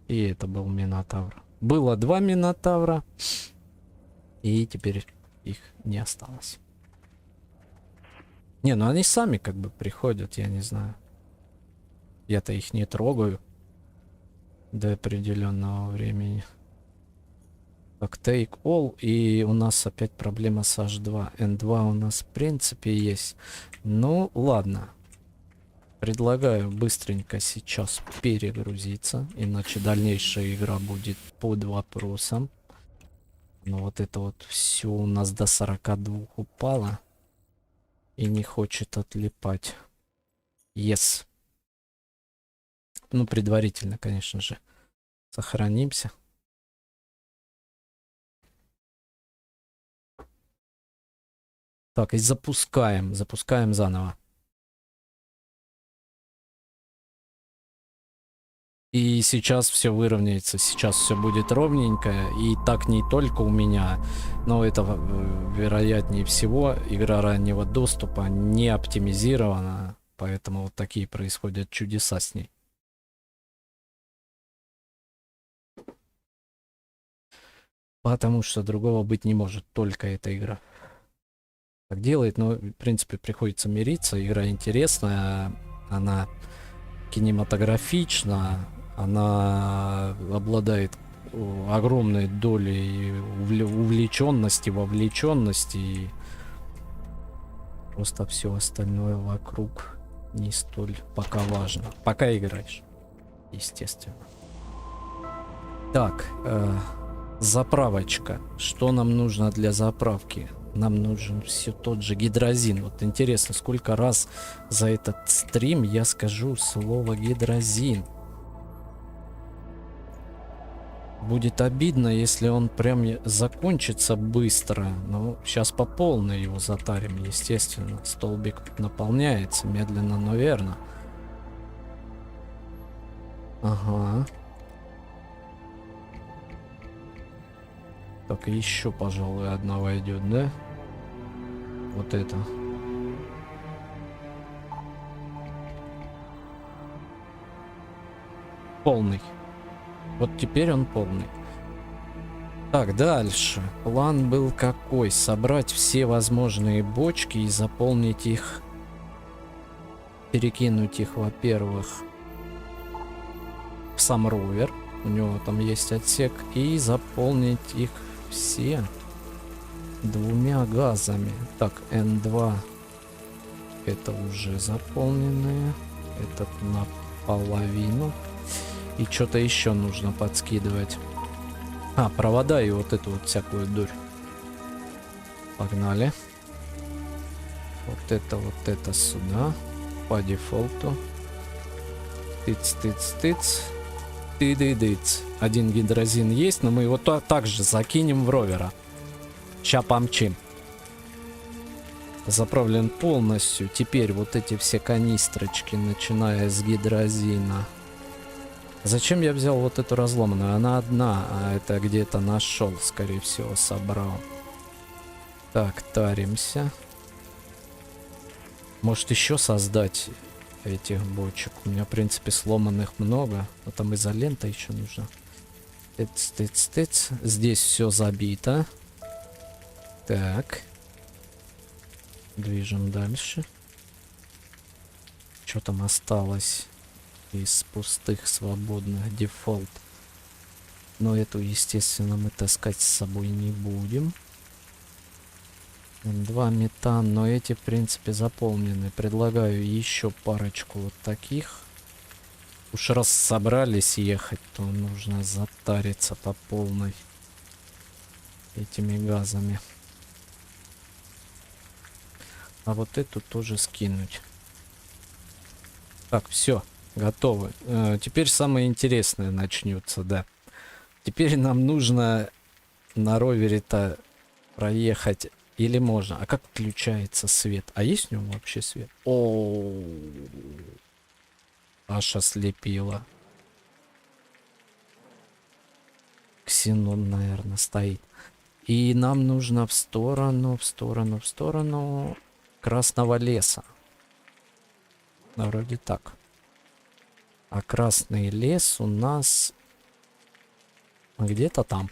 И это был Минотавр. Было 2 Минотавра. И теперь их не осталось. Не, ну они сами как бы приходят, я не знаю. Я-то их не трогаю до определенного времени. Так, take all. И у нас опять проблема с H2. N2 у нас в принципе есть. Ну, ладно. Предлагаю быстренько сейчас перегрузиться. Иначе дальнейшая игра будет под вопросом. Но вот это вот все у нас до 42 упало. И не хочет отлипать. Yes. Ну, предварительно, конечно же. Сохранимся. Так, и запускаем. Запускаем заново. И сейчас все выровняется. Сейчас все будет ровненько. И так не только у меня, но это вероятнее всего игра раннего доступа не оптимизирована. Поэтому вот такие происходят чудеса с ней. Потому что другого быть не может. Только эта игра так делает. Но, в принципе, приходится мириться. Игра интересная. Она кинематографична. Она обладает огромной долей увлеченности, вовлеченности. И просто все остальное вокруг не столь пока важно. Пока играешь, естественно. Так, заправочка. Что нам нужно для заправки? Нам нужен все тот же гидрозин. Вот интересно, сколько раз за этот стрим я скажу слово гидрозин. Будет обидно, если он прям закончится быстро. Но сейчас по полной его затарим, естественно. Столбик наполняется медленно, но верно. Ага. Так, еще, пожалуй, одна войдет, да? Вот это. Полный. Вот теперь он полный. Так, дальше. План был какой? Собрать все возможные бочки и заполнить их. Перекинуть их, во-первых, в сам ровер. У него там есть отсек. И заполнить их все 2 газами. Так, N2. Это уже заполненные. Этот наполовину. И что-то еще нужно подскидывать. А, провода и вот эту вот всякую дурь. Погнали. Вот это сюда. По дефолту. Тыц. Ты-ды-дыц. Один гидрозин есть, но мы его также закинем в ровера. Ща помчим. Заправлен полностью. Теперь вот эти все канистрочки, начиная с гидрозина. Зачем я взял вот эту разломанную? Она одна, а это где-то нашел, скорее всего, собрал. Так, таримся. Может еще создать этих бочек? У меня, в принципе, сломанных много. Но там изолента еще нужна. Тыц. Здесь все забито. Так. Движем дальше. Что там осталось из пустых свободных? Дефолт. Но эту, естественно, мы таскать с собой не будем. 2 метан, но эти, в принципе, заполнены. Предлагаю еще парочку вот таких. Уж раз собрались ехать, то нужно затариться по полной этими газами. А вот эту тоже скинуть. Так, все, готовы. Теперь самое интересное начнется, да. Теперь нам нужно на ровере-то проехать. Или можно? А как включается свет? А есть у него вообще свет? О, аж ослепило. Ксенон, наверное, стоит. И нам нужно в сторону Красного леса. Вроде так. А Красный лес у нас где-то там.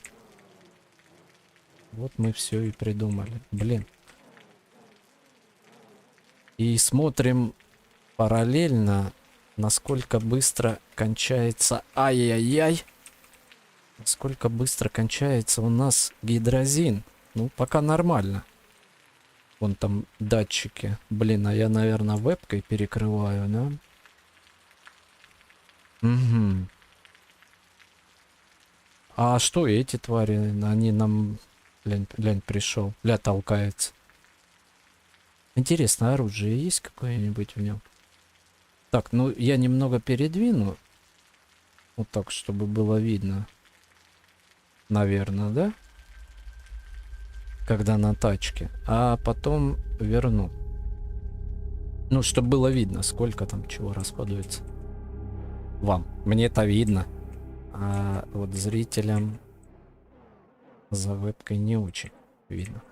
Вот мы все и придумали. Блин. И смотрим параллельно, насколько быстро кончается. Ай-яй-яй. Насколько быстро кончается у нас гидрозин? Ну, пока нормально. Вон там датчики. Блин, а я, наверное, вебкой перекрываю, да? Угу. А что эти твари? Они нам... Глянь, пришел. Ля, толкается. Интересно, оружие есть какое-нибудь в нем? Так, ну я немного передвину. Вот так, чтобы было видно. Наверное, да? Когда на тачке. А потом верну. Ну, чтобы было видно, сколько там чего расходуется. Вам. Мне это видно. А вот зрителям за вебкой не очень видно.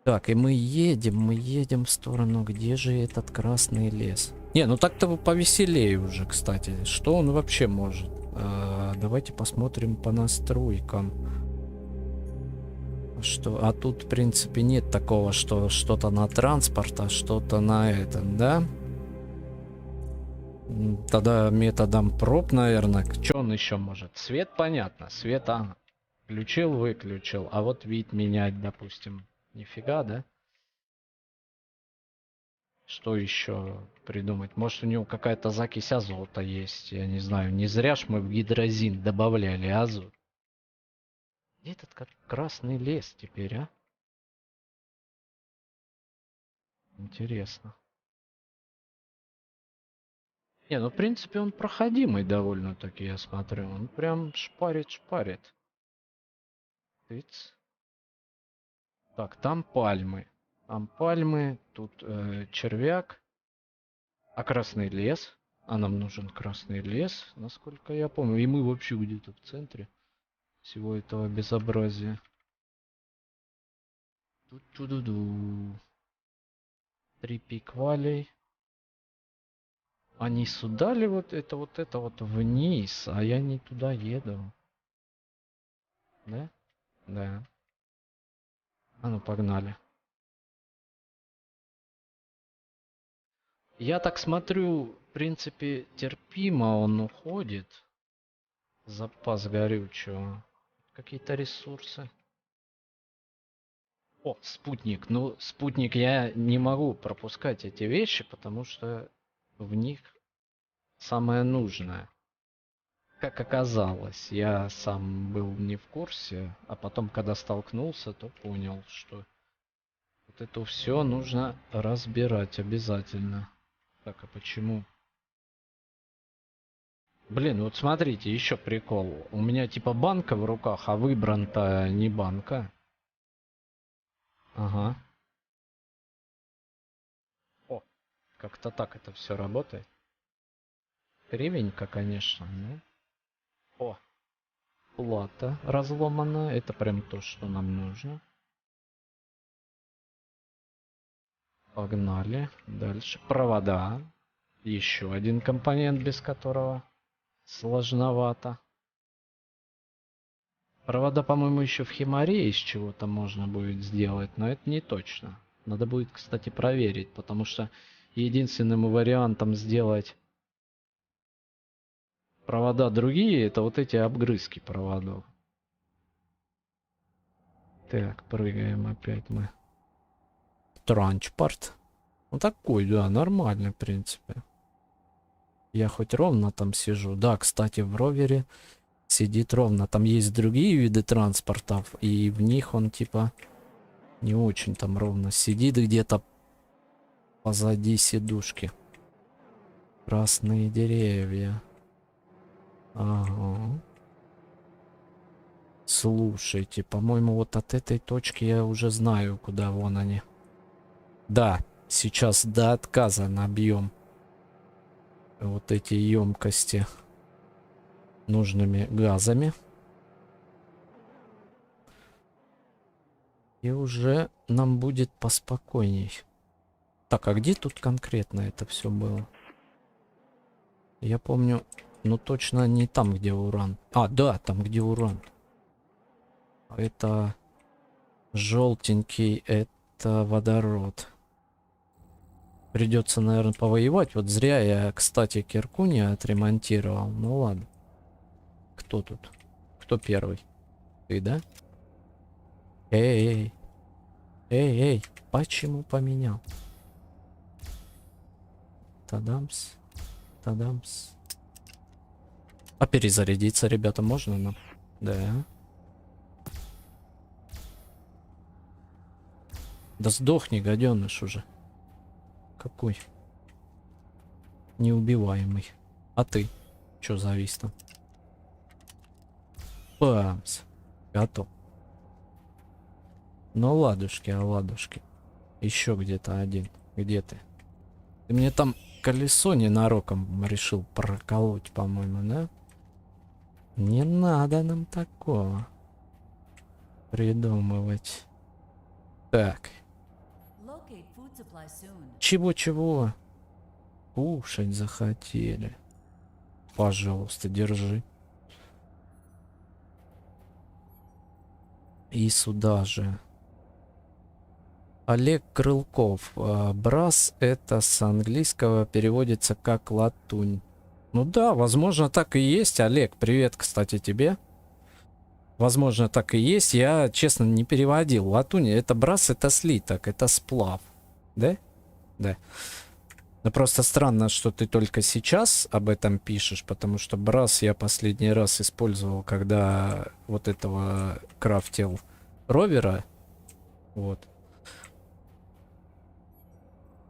Так, и мы едем в сторону, где же этот красный лес? Не, ну так-то повеселее уже, кстати. Что он вообще может? Давайте посмотрим по настройкам. Что? А тут, в принципе, нет такого, что что-то на транспорт, а что-то на этом, да? Тогда методом проб, наверное. Что он еще может? Свет, понятно. Свет, включил, выключил. А вот вид менять, допустим. Нифига, да? Что еще придумать? Может, у него какая-то закись азота есть? Я не знаю. Не зря ж мы в гидрозин добавляли азот. Где этот как красный лес теперь, а? Интересно. Не, ну в принципе он проходимый довольно-таки, я смотрю. Он прям шпарит. Тыц. Так, там пальмы. Там пальмы, тут червяк. А красный лес? А нам нужен красный лес, насколько я помню. И мы вообще где-то в центре всего этого безобразия. Ту-ду-ду. 3 пиквалей. Они сюда ли вот это вот вниз, а я не туда еду. Да? Да. А ну погнали. Я так смотрю, в принципе, терпимо он уходит. Запас горючего. Какие-то ресурсы. О, спутник. Ну, спутник я не могу пропускать эти вещи, потому что в них самое нужное. Как оказалось, я сам был не в курсе, а потом, когда столкнулся, то понял, что вот это все нужно разбирать обязательно. Так, а почему? Блин, вот смотрите, еще прикол. У меня типа банка в руках, а выбран-то не банка. Ага. О, как-то так это все работает. Кривенько, конечно, но... О, плата разломана. Это прям то, что нам нужно. Погнали. Дальше. Провода. Еще один компонент, без которого сложновато. Провода, по-моему, еще в Химаре из чего-то можно будет сделать, но это не точно. Надо будет, кстати, проверить, потому что единственным вариантом сделать провода другие, это вот эти обгрызки проводов. Так, прыгаем опять мы. Транспорт. Ну такой, да, нормальный, в принципе. Я хоть ровно там сижу. Да, кстати, в ровере сидит ровно. Там есть другие виды транспортов, и в них он типа не очень там ровно сидит где-то позади сидушки. Красные деревья. Ага. Слушайте, по-моему, вот от этой точки я уже знаю, куда вон они. Да, сейчас до отказа набьем вот эти емкости нужными газами. И уже нам будет поспокойней. Так, а где тут конкретно это все было? Я помню, ну точно не там, где уран. А, да, там, где уран. Это желтенький, это водород. Придется, наверное, повоевать. Вот зря я, кстати, кирку не отремонтировал. Ну ладно. Кто тут? Кто первый? Ты, да? Эй, эй, эй, почему поменял? Тадамс, тадамс. А перезарядиться, ребята, можно нам? Да. Да сдохни, гаденыш уже. Какой? Неубиваемый. А ты? Чё завис там? Бамс. Готов. Ну ладушки, а ладушки. Еще где-то один. Где ты? Ты мне там колесо ненароком решил проколоть, по-моему, да? Не надо нам такого придумывать. Так. Чего-чего? Кушать захотели. Пожалуйста, держи. И сюда же. Олег Крылков. Брас это с английского переводится как латунь. Ну да, возможно, так и есть. Олег, привет, кстати, тебе. Возможно, так и есть. Я, честно, не переводил. Латунь это брас, это слиток, это сплав. Да? Да. Но просто странно, что ты только сейчас об этом пишешь, потому что брас я последний раз использовал, когда вот этого крафтил ровера. Вот.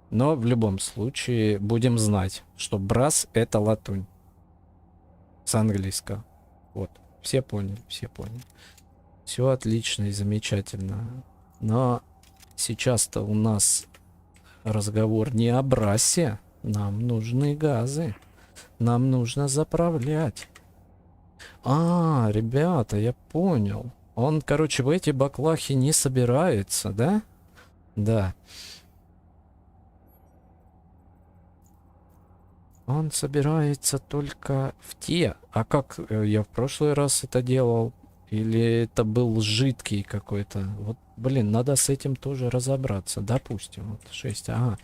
Но в любом случае будем знать, что брас это латунь. С английского. Вот. Все поняли, все поняли. Все отлично и замечательно. Но сейчас-то у нас разговор не о брасе. Нам нужны газы. Нам нужно заправлять. А, ребята, я понял. Он, короче, в эти баклахи не собирается, да? Да. Он собирается только в те. А как я в прошлый раз это делал? Или это был жидкий какой-то? Вот, блин, надо с этим тоже разобраться. Допустим, вот 6. Ага,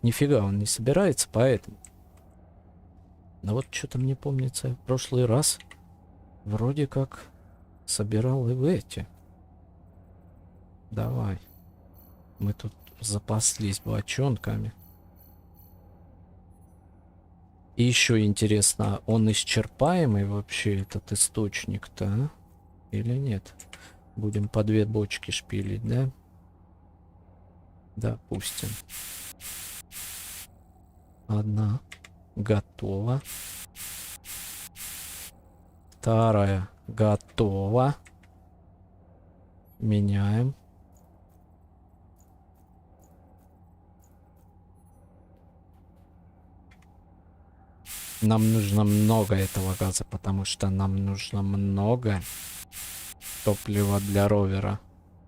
нифига он не собирается, поэтому. Но вот что-то мне помнится, в прошлый раз вроде как собирал и в эти. Давай. Мы тут запаслись бочонками. И еще интересно, он исчерпаемый вообще, этот источник-то, а? Или нет? Будем по 2 бочки шпилить, да? Допустим. Одна готова. Вторая готова. Меняем. Нам нужно много этого газа, потому что нам нужно много топлива для ровера.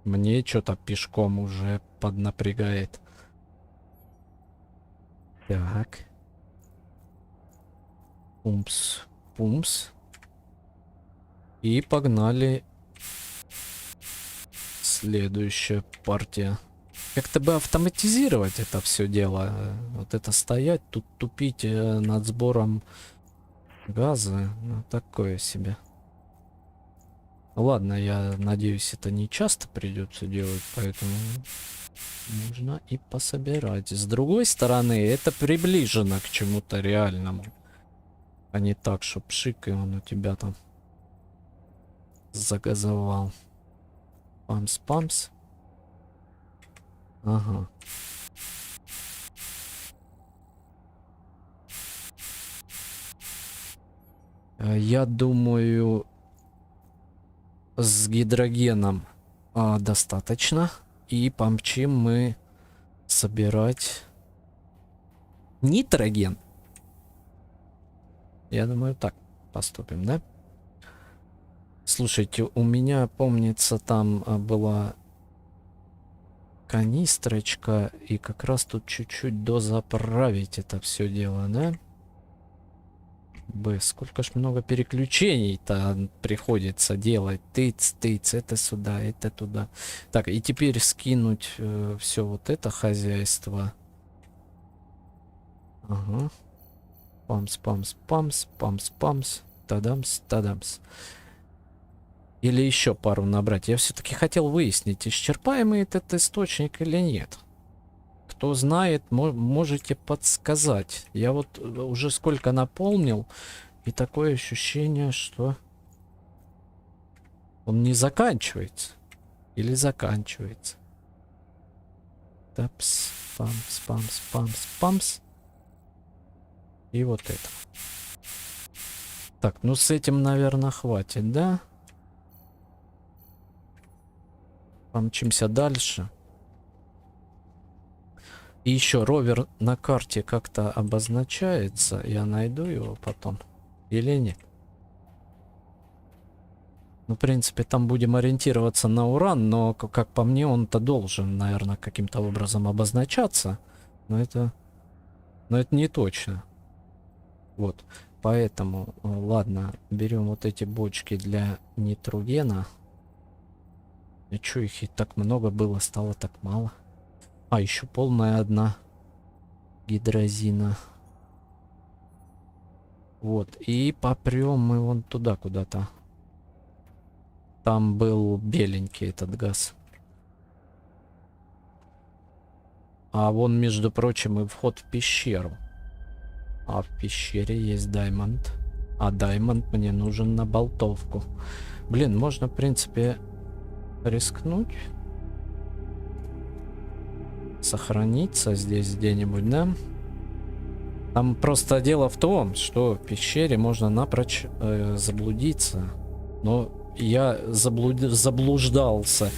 Мне что-то пешком уже поднапрягает. Так. Пумс, пумс. И погнали. Следующая партия. Как-то бы автоматизировать это все дело. Вот это стоять, тут тупить над сбором газа. Ну, такое себе. Ладно, я надеюсь, это не часто придется делать, поэтому можно и пособирать. С другой стороны, это приближено к чему-то реальному. А не так, что пшик, и он у тебя там загазовал. Памс-памс. Ага. Я думаю, с гидрогеном достаточно. И помчим мы собирать нитроген. Я думаю, так поступим, да? Слушайте, у меня, помнится, там была канистрочка, и как раз тут чуть-чуть дозаправить это все дело, да? Сколько ж много переключений-то приходится делать. Тыц, тыц, это сюда, это туда. Так, и теперь скинуть все вот это хозяйство. Ага. Памс, памс, памс, памс, памс. Тадамс, тадамс. Или еще пару набрать. Я все-таки хотел выяснить, исчерпаемый этот источник или нет. Кто знает, можете подсказать. Я вот уже сколько наполнил, и такое ощущение, что он не заканчивается. Или заканчивается. Тапс, памс, памс, памс, памс. И вот это. Так, ну с этим, наверное, хватит, да? Помчимся дальше. И еще ровер на карте как-то обозначается. Я найду его потом. Или нет? Ну, в принципе, там будем ориентироваться на уран, но, как по мне, он-то должен, наверное, каким-то образом обозначаться. Но это не точно. Вот. Поэтому, ладно, берем вот эти бочки для нитругена. И чё, их и так много было, стало так мало. А, еще полная одна гидрозина. Вот. И попрем мы вон туда куда-то. Там был беленький этот газ. А вон, между прочим, и вход в пещеру. А в пещере есть даймонд. А даймонд мне нужен на болтовку. Блин, можно, в принципе, рискнуть. Сохраниться здесь где-нибудь, да? Там просто дело в том, что в пещере можно напрочь заблудиться. Но я заблуждался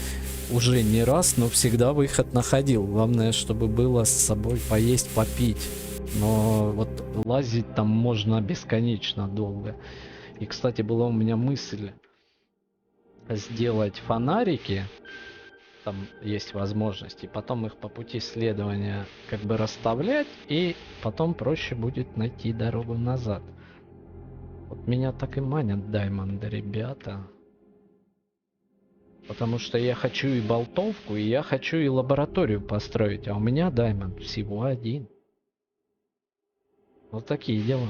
уже не раз, но всегда выход находил. Главное, чтобы было с собой поесть, попить. Но вот лазить там можно бесконечно долго. И, кстати, была у меня мысль сделать фонарики. Там есть возможность. И потом их по пути следования как бы расставлять. И потом проще будет найти дорогу назад. Вот меня так и манят даймонды, ребята. Потому что я хочу и болтовку, и я хочу и лабораторию построить. А у меня даймонд всего один. Вот такие дела.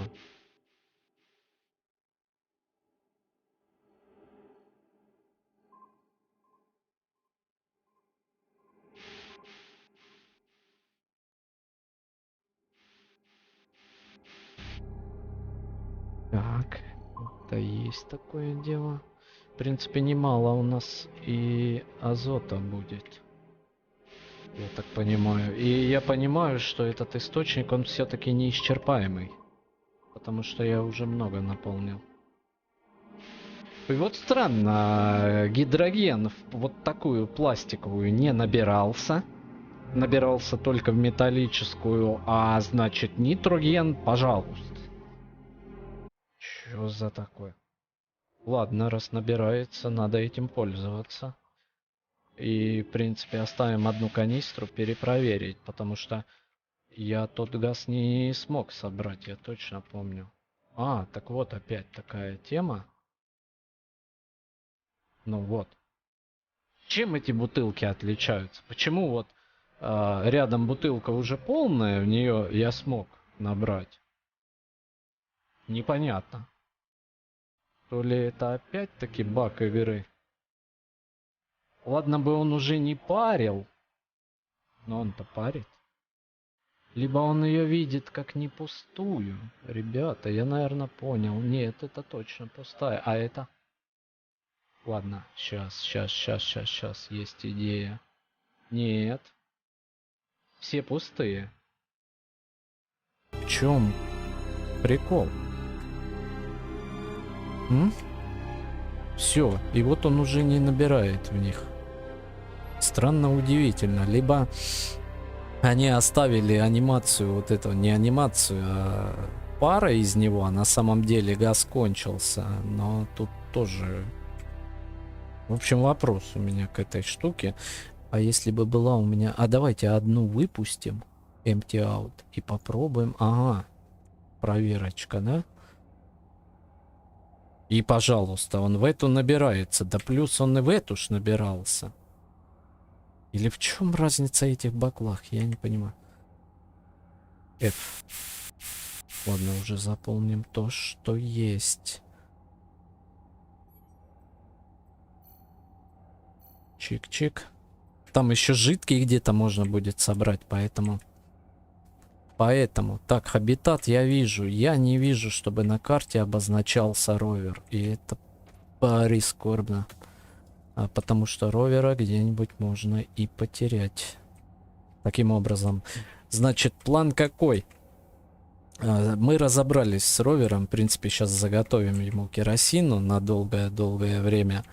Так, это есть такое дело. В принципе, немало у нас и азота будет. Я так понимаю. И я понимаю, что этот источник, он все-таки неисчерпаемый. Потому что я уже много наполнил. И вот странно, гидроген в вот такую пластиковую не набирался. Набирался только в металлическую, а значит нитроген, пожалуйста. Чё за такое? Ладно, раз набирается, надо этим пользоваться. И, в принципе, оставим одну канистру перепроверить, потому что я тот газ не смог собрать, я точно помню. А, так вот опять такая тема. Ну вот. Чем эти бутылки отличаются? Почему вот рядом бутылка уже полная, в нее я смог набрать? Непонятно. То ли это опять-таки баг игры? Ладно бы он уже не парил, но он-то парит. Либо он ее видит как не пустую. Ребята, я, наверное, понял. Нет, это точно пустая. А это? Ладно, сейчас. Есть идея. Нет. Все пустые. В чем прикол? Все. И вот он уже не набирает в них. Странно, удивительно. Либо они оставили анимацию, вот эту, не анимацию, а пара из него, а на самом деле газ кончился. Но тут тоже... В общем, вопрос у меня к этой штуке. А если бы была у меня... А давайте одну выпустим. Empty out. И попробуем. Ага. Проверочка, да? И, пожалуйста, он в эту набирается. Да плюс он и в эту ж набирался. Или в чем разница этих баклах? Я не понимаю. F. Ладно, уже заполним то, что есть. Чик-чик. Там еще жидкий где-то можно будет собрать, поэтому... Так, хабитат я вижу. Я не вижу, чтобы на карте обозначался ровер. И это прискорбно. Потому что ровера где-нибудь можно и потерять. Таким образом. Значит, план какой? Мы разобрались с ровером. В принципе, сейчас заготовим ему керосину на долгое-долгое время.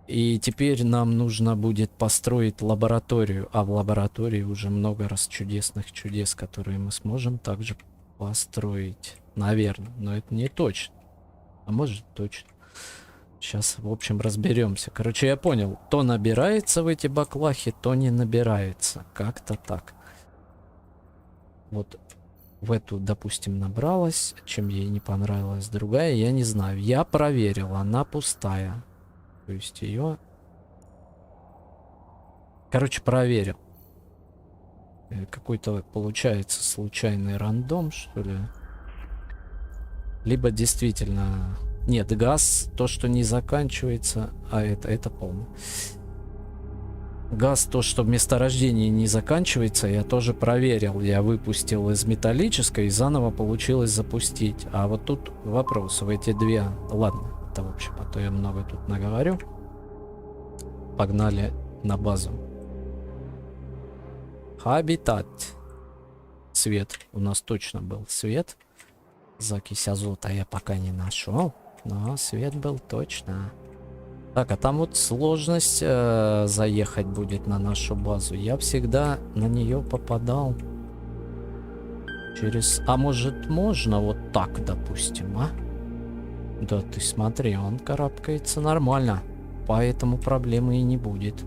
И теперь нам нужно будет построить лабораторию. А в лаборатории уже много раз чудесных чудес, которые мы сможем также построить. Наверное. Но это не точно. А может точно. Сейчас, в общем, разберемся. Короче, я понял. То набирается в эти баклахи, то не набирается. Как-то так. Вот в эту, допустим, набралась. Чем ей не понравилась другая, я не знаю. Я проверил, она пустая. То есть ее... Короче, проверил. Какой-то получается случайный рандом, что ли. Либо действительно... Нет, газ, то, что не заканчивается, а это полно. Газ, то, что в месторождении не заканчивается, я тоже проверил. Я выпустил из металлической и заново получилось запустить. А вот тут вопрос в эти две... Ладно, это в общем, а то я много тут наговорю. Погнали на базу. Хабитат. Свет. У нас точно был свет. Закись азота я пока не нашел. Но свет был точно. Так, а там вот сложность заехать будет на нашу базу. Я всегда на нее попадал через... А может можно вот так, допустим, а? Да ты смотри, он карабкается нормально. Поэтому проблемы и не будет.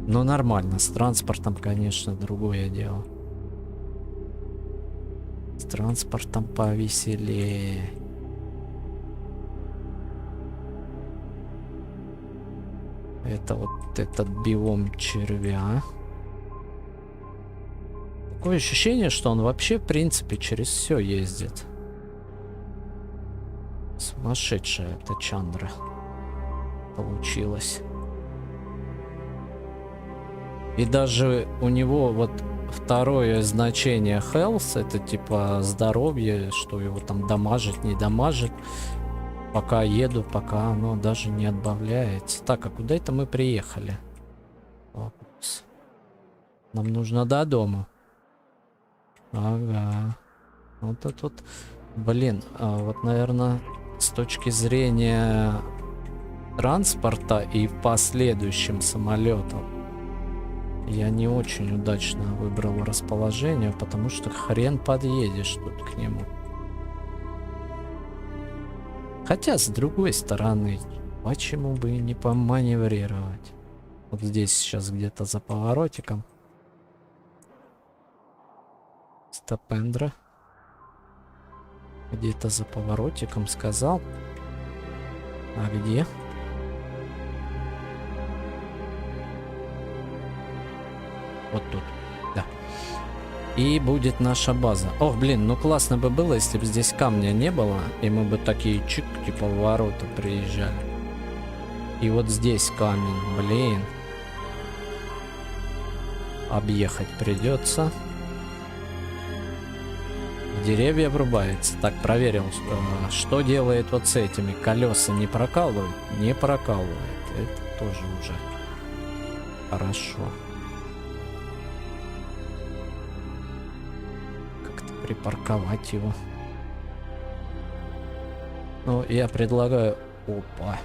Но нормально. С транспортом, конечно, другое дело. С транспортом повеселее. Это вот этот биом червя. Такое ощущение, что он вообще, в принципе, через все ездит. Сумасшедшая эта Чандра получилась. И даже у него вот второе значение health, это типа здоровье, что его там дамажит, не дамажит. Пока еду, пока оно даже не отбавляется. Так, а куда это мы приехали? Опс. Нам нужно до дома. Ага. Вот это вот. Блин, вот, наверное, с точки зрения транспорта и последующим самолетом я не очень удачно выбрал расположение, потому что хрен подъедешь тут к нему. Хотя, с другой стороны, почему бы и не поманеврировать? Вот здесь сейчас где-то за поворотиком. Стопендра. Где-то за поворотиком сказал. А где? Вот тут. Да. И будет наша база. Ох, блин, ну классно бы было, если бы здесь камня не было. И мы бы такие чик, типа в ворота приезжали. И вот здесь камень, блин. Объехать придется. Деревья врубается. Так, проверил, что делает вот с этими. Колеса не прокалывают? Не прокалывает. Это тоже уже хорошо. Как-то припарковать его. Ну, я предлагаю... Опа.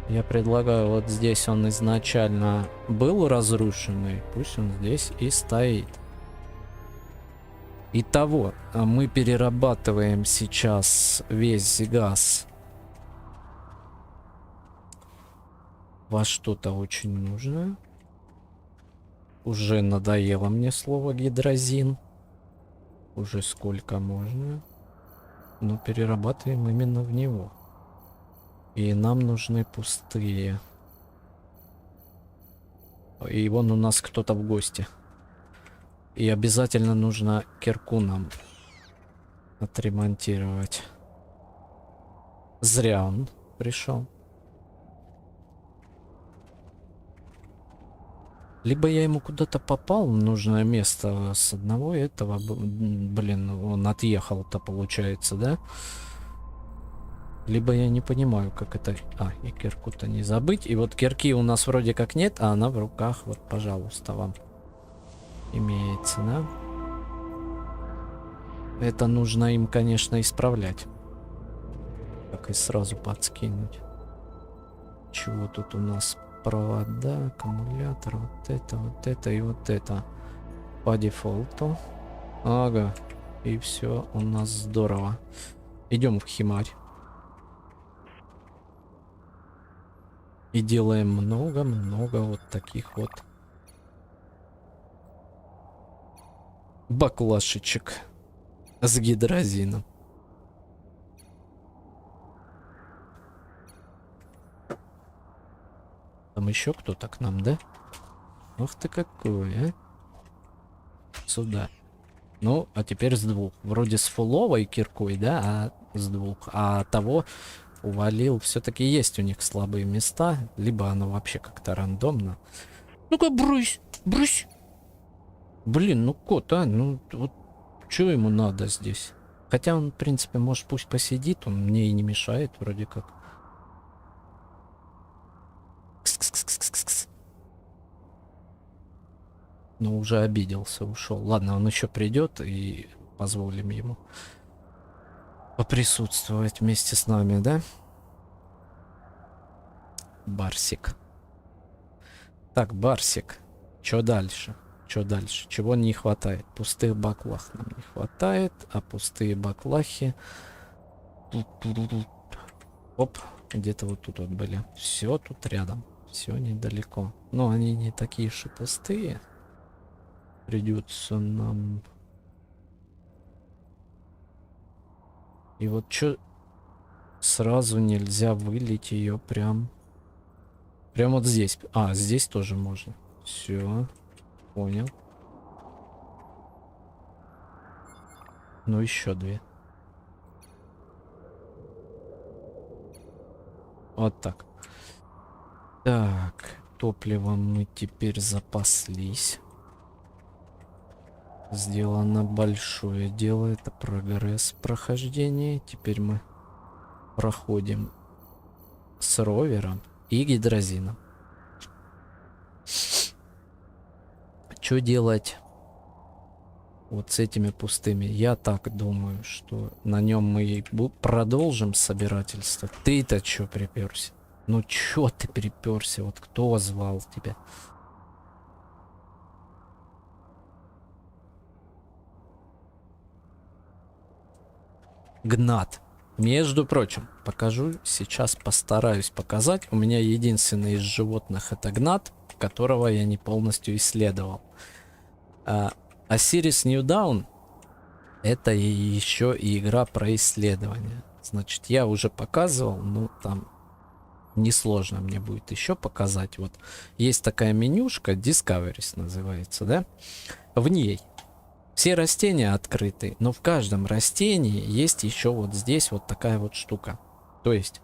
Я предлагаю, вот здесь он изначально был разрушенный. Пусть он здесь и стоит. Итого, мы перерабатываем сейчас весь газ во что-то очень нужное. Уже надоело мне слово гидрозин. Уже сколько можно. Но перерабатываем именно в него. И нам нужны пустые. И вон у нас кто-то в гости. И обязательно нужно кирку нам отремонтировать. Зря он пришел. Либо я ему куда-то попал в нужное место с одного этого. Блин, он отъехал-то, получается, да? Либо я не понимаю, как это... А, и кирку-то не забыть. И вот кирки у нас вроде как нет, а она в руках. Вот, пожалуйста, вам имеется, да? Это нужно им, конечно, исправлять. Как и сразу подскинуть. Чего тут у нас? Провода, аккумулятор, вот это и вот это. По дефолту. Ага. И все у нас здорово. Идем в химарь. И делаем много-много вот таких вот баклашечек с гидрозином. Там еще кто-то к нам, да? Ух ты какой, а? Сюда. Ну, а теперь с двух. Вроде с фуловой киркой, да, а с двух. А того увалил. Все-таки есть у них слабые места. Либо оно вообще как-то рандомно. Ну-ка, брысь, брысь. Блин, ну кот, а? Ну, вот что ему надо здесь? Хотя он, в принципе, может, пусть посидит. Он мне и не мешает, вроде как. Кс-кс-кс-кс-кс. Ну, уже обиделся, ушел. Ладно, он еще придет и позволим ему поприсутствовать вместе с нами, да? Барсик. Так, Барсик. Что дальше? Что дальше? Чего не хватает? Пустых баклах нам не хватает, а пустые баклахи... Оп, где-то вот тут вот были. Все тут рядом. Все недалеко. Но они не такие же пустые. Придется нам... И вот что... Сразу нельзя вылить ее прям... Прям вот здесь. А, здесь тоже можно. Все. Понял. Ну, еще две. Вот так. Так. Топливом мы теперь запаслись. Сделано большое дело. Это прогресс прохождения. Теперь мы проходим с ровером и гидрозином. Что делать вот с этими пустыми? Я так думаю, что на нем мы продолжим собирательство. Ты-то чё приперся? Ну чё ты приперся? Вот кто звал тебя? Гнат. Между прочим, покажу сейчас, постараюсь показать. У меня единственный из животных это Гнат, которого я не полностью исследовал. Osiris New Dawn это еще и игра про исследование. Значит, я уже показывал, ну там несложно мне будет еще показать. Вот есть такая менюшка, Discoveries называется, да? В ней все растения открыты, но в каждом растении есть еще вот здесь вот такая вот штука. То есть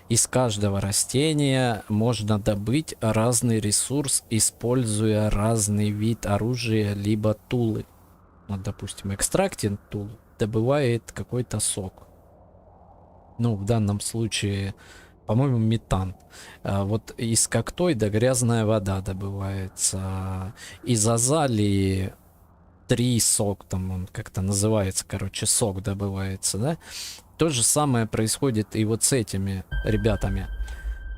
из каждого растения можно добыть разный ресурс, используя разный вид оружия, либо тулы. Вот, допустим, экстрактинг тул добывает какой-то сок. Ну, в данном случае, по-моему, метан. Вот из коктойда грязная вода добывается. Из азалии 3 сок, там он как-то называется, короче, сок добывается, да? То же самое происходит и вот с этими ребятами.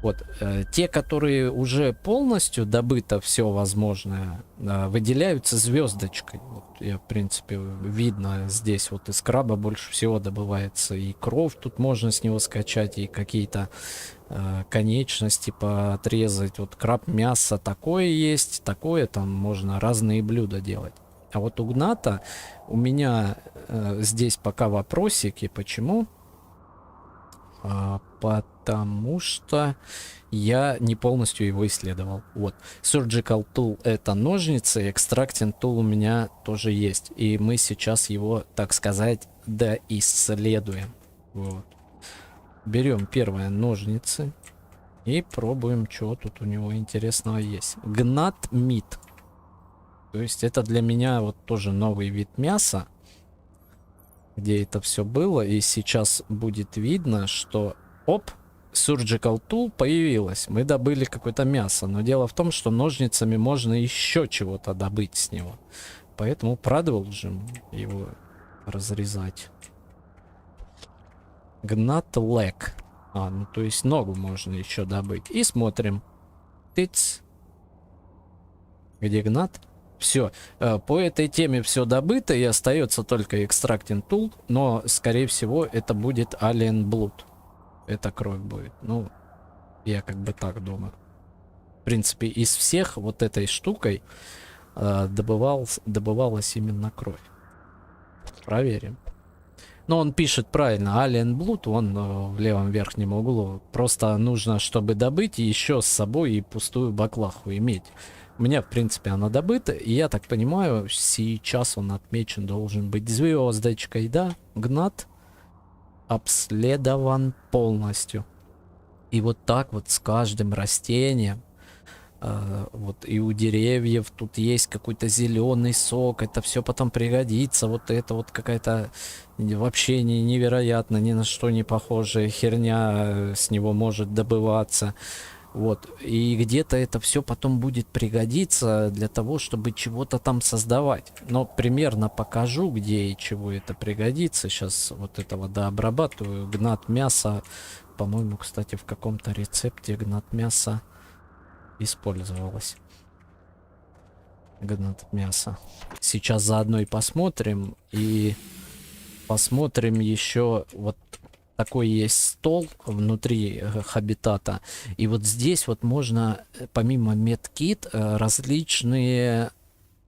Вот, те, которые уже полностью добыто все возможное, выделяются звездочкой. Вот, я, в принципе, видно здесь вот из краба больше всего добывается. И кровь тут можно с него скачать, и какие-то конечности поотрезать. Вот краб мясо такое есть, такое там можно разные блюда делать. А вот у Гната у меня здесь пока вопросики. Почему? Потому что я не полностью его исследовал. Вот. Surgical Tool это ножницы, Extracting Tool у меня тоже есть. И мы сейчас его, так сказать, доисследуем. Вот. Берем первое ножницы и пробуем, что тут у него интересного есть. Гнат мид. То есть это для меня вот тоже новый вид мяса, где это все было. И сейчас будет видно, что оп, Surgical Tool появилась. Мы добыли какое-то мясо. Но дело в том, что ножницами можно еще чего-то добыть с него. Поэтому продолжим его разрезать. Гнат лэг. Ну то есть ногу можно еще добыть. И смотрим. Тыц. Где гнат? Все. По этой теме все добыто. И остается только Extracting Tool. Но, скорее всего, это будет Alien Blood. Это кровь будет. Ну, я как бы так думаю. В принципе, из всех вот этой штукой добывалась именно кровь. Проверим. Но он пишет правильно, Alien Blood, он в левом верхнем углу. Просто нужно, чтобы добыть, еще с собой и пустую баклаху иметь. У меня, в принципе, она добыта, и я так понимаю, сейчас он отмечен должен быть звездочкой, да? Гнат обследован полностью. И вот так вот с каждым растением. Вот и у деревьев тут есть какой-то зеленый сок, это все потом пригодится. Вот это вот какая-то вообще невероятно, ни на что не похожая херня с него может добываться. Вот, и где-то это все потом будет пригодиться для того, чтобы чего-то там создавать. Но примерно покажу, где и чего это пригодится. Сейчас вот этого дообрабатываю. Гнат мяса, по-моему, кстати, в каком-то рецепте гнат мяса использовалось. Гнат мяса. Сейчас заодно и посмотрим. И посмотрим еще вот такой есть стол внутри хабитата. И вот здесь вот можно, помимо медкит, различные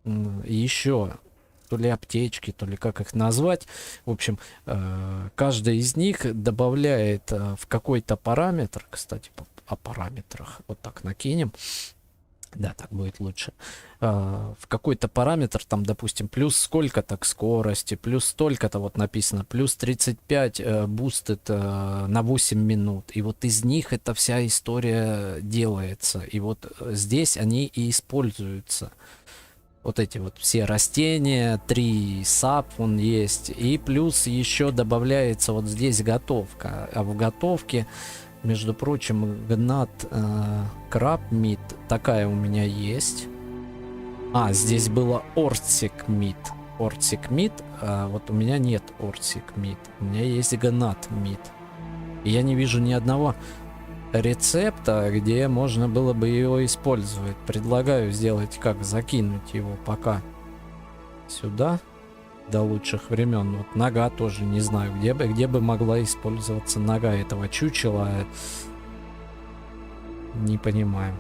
еще то ли аптечки, то ли как их назвать. В общем, каждая из них добавляет в какой-то параметр, кстати, о параметрах вот так накинем. Да, так будет лучше. В какой-то параметр, там, допустим, плюс сколько-то к скорости, плюс столько-то, вот написано, плюс 35 бустит на 8 минут. И вот из них эта вся история делается. И вот здесь они и используются. Вот эти вот все растения, 3 сап он есть. И плюс еще добавляется вот здесь готовка. А в готовке, между прочим, гнат краб мид такая у меня есть. Здесь было ортсик мид. Ортсик мид, вот у меня нет ортсик мид. У меня есть гнат мид. И я не вижу ни одного рецепта, где можно было бы его использовать. Предлагаю сделать как? Закинуть его пока сюда. До лучших времен. Вот нога тоже не знаю, где бы могла использоваться нога этого чучела. Не понимаю.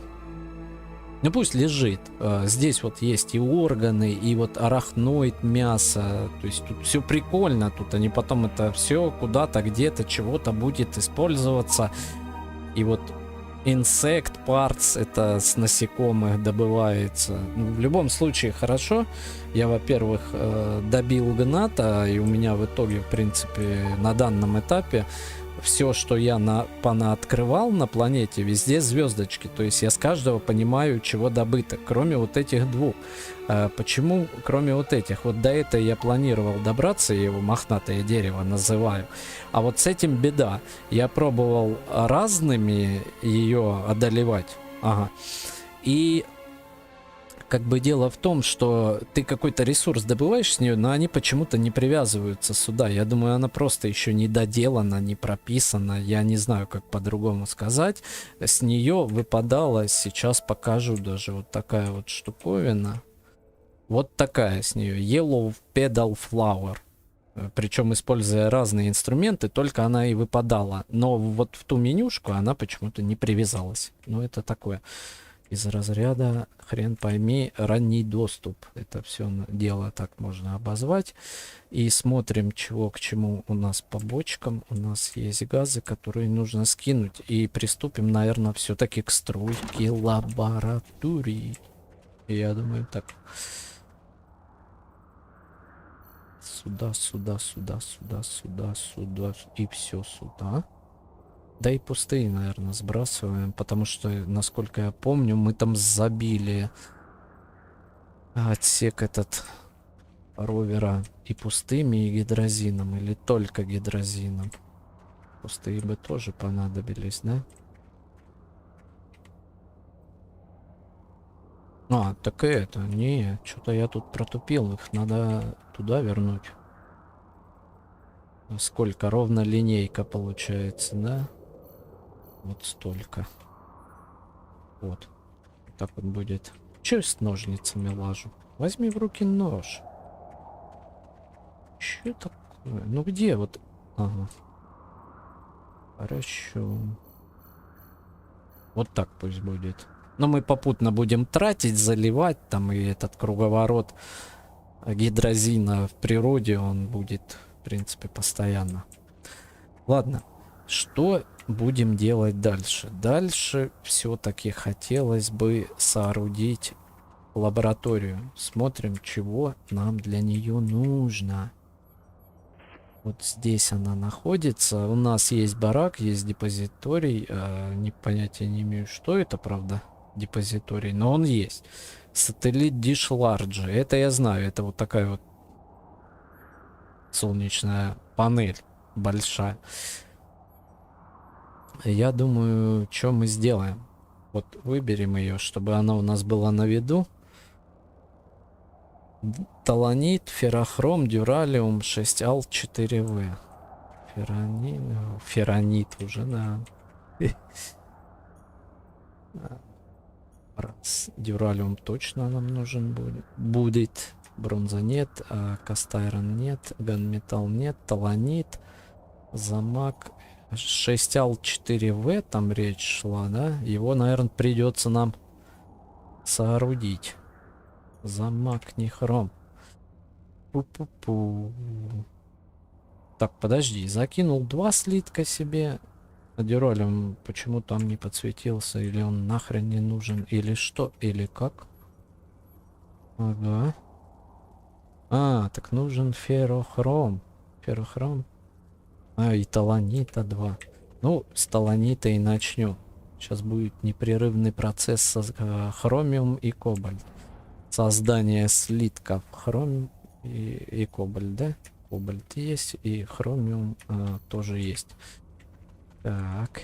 Ну пусть лежит. Здесь вот есть и органы, и вот арахноид мясо. То есть тут все прикольно. Тут они потом это все куда-то, где-то, чего-то будет использоваться. И вот insect parts, это с насекомых добывается. В любом случае хорошо. Я, во-первых, добил гната, и у меня в итоге, в принципе, на данном этапе все, что я понаоткрывал на планете, везде звездочки. То есть я с каждого понимаю, чего добыто, кроме вот этих двух. Почему кроме вот этих? Вот до этой я планировал добраться, я его мохнатое дерево называю. А вот с этим беда. Я пробовал разными ее одолевать. И как бы дело в том, что ты какой-то ресурс добываешь с нее, но они почему-то не привязываются сюда. Я думаю, она просто еще не доделана, не прописана. Я не знаю, как по-другому сказать. С нее выпадала, сейчас покажу даже вот такая вот штуковина. Вот такая с нее. Yellow Pedal Flower. Причем используя разные инструменты, только она и выпадала. Но вот в ту менюшку она почему-то не привязалась. Ну, это такое. Из разряда, хрен пойми, ранний доступ. Это все дело так можно обозвать. И смотрим, чего к чему у нас по бочкам. У нас есть газы, которые нужно скинуть. И приступим, наверное, все-таки к стройке лаборатории. Я думаю, так. Сюда, сюда, сюда, сюда, сюда, сюда. И все сюда. Да и пустые, наверное, сбрасываем, потому что, насколько я помню, мы там забили отсек этот ровера и пустыми, и гидрозином, или только гидрозином. Пустые бы тоже понадобились, да? А, так и это, не, что-то я тут протупил, их надо туда вернуть. Сколько? Ровно линейка получается, да? Вот столько. Вот. Так вот будет. Че с ножницами лажу? Возьми в руки нож. Че такое? Ну где вот? Ага. Хорошо. Вот так пусть будет. Но мы попутно будем тратить, заливать там, и этот круговорот гидрозина в природе, он будет, в принципе, постоянно. Ладно, что будем делать дальше? Дальше все-таки хотелось бы соорудить лабораторию. Смотрим, чего нам для нее нужно. Вот здесь она находится. У нас есть барак, есть депозиторий. Понятия не имею, что это, правда, депозиторий, но он есть. Сателлит Dish Large. Это я знаю. Это вот такая вот солнечная панель большая. Я думаю, что мы сделаем. Вот выберем ее, чтобы она у нас была на виду. Таланит, феррохром, дюралиум, 6Ал, 4В. Ферронит уже, да. Раз. Дюралиум точно нам нужен будет. Бронза нет, кастайрон нет, ганметалл нет, таланит, замок. 6Ал 4В там речь шла, да? Его, наверное, придется нам соорудить. Замок не хром. Пу-пу-пу. Так, подожди, закинул 2 слитка себе. А дюралем почему там не подсветился? Или он нахрен не нужен? Или что? Или как? Ага. А, так нужен феррохром. Феррохром. А, и таланита 2. Ну, с таланита и начнем. Сейчас будет непрерывный процесс хромиум и кобальт. Создание слитков хром и кобальт, да? Кобальт есть и хромиум тоже есть. Так.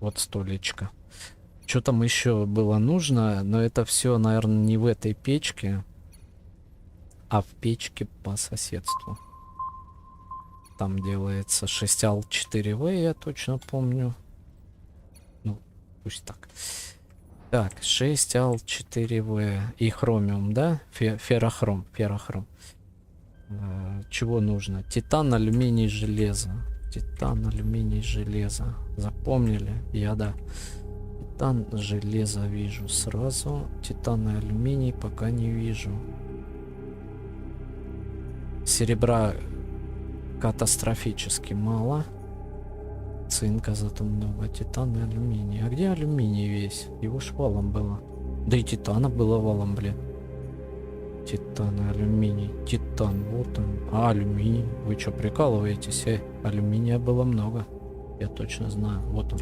Вот столечко. Что там еще было нужно? Но это все, наверное, не в этой печке, а в печке по соседству. Там делается 6Ал 4В, я точно помню. Ну, пусть так. Так, 6Ал 4В и хромиум, да? Феррохром. Чего нужно? Титан, алюминий, железо. Титан, алюминий, железо. Запомнили? Я да. Титан, железо вижу сразу. Титан и алюминий пока не вижу. Серебра катастрофически мало. Цинка зато много. Титан и алюминий. А где алюминий весь? Его ж валом было. Да и титана было валом, блин. Титан и алюминий. Титан, вот он. А, алюминий. Вы что, прикалываетесь? Алюминия было много. Я точно знаю. Вот он.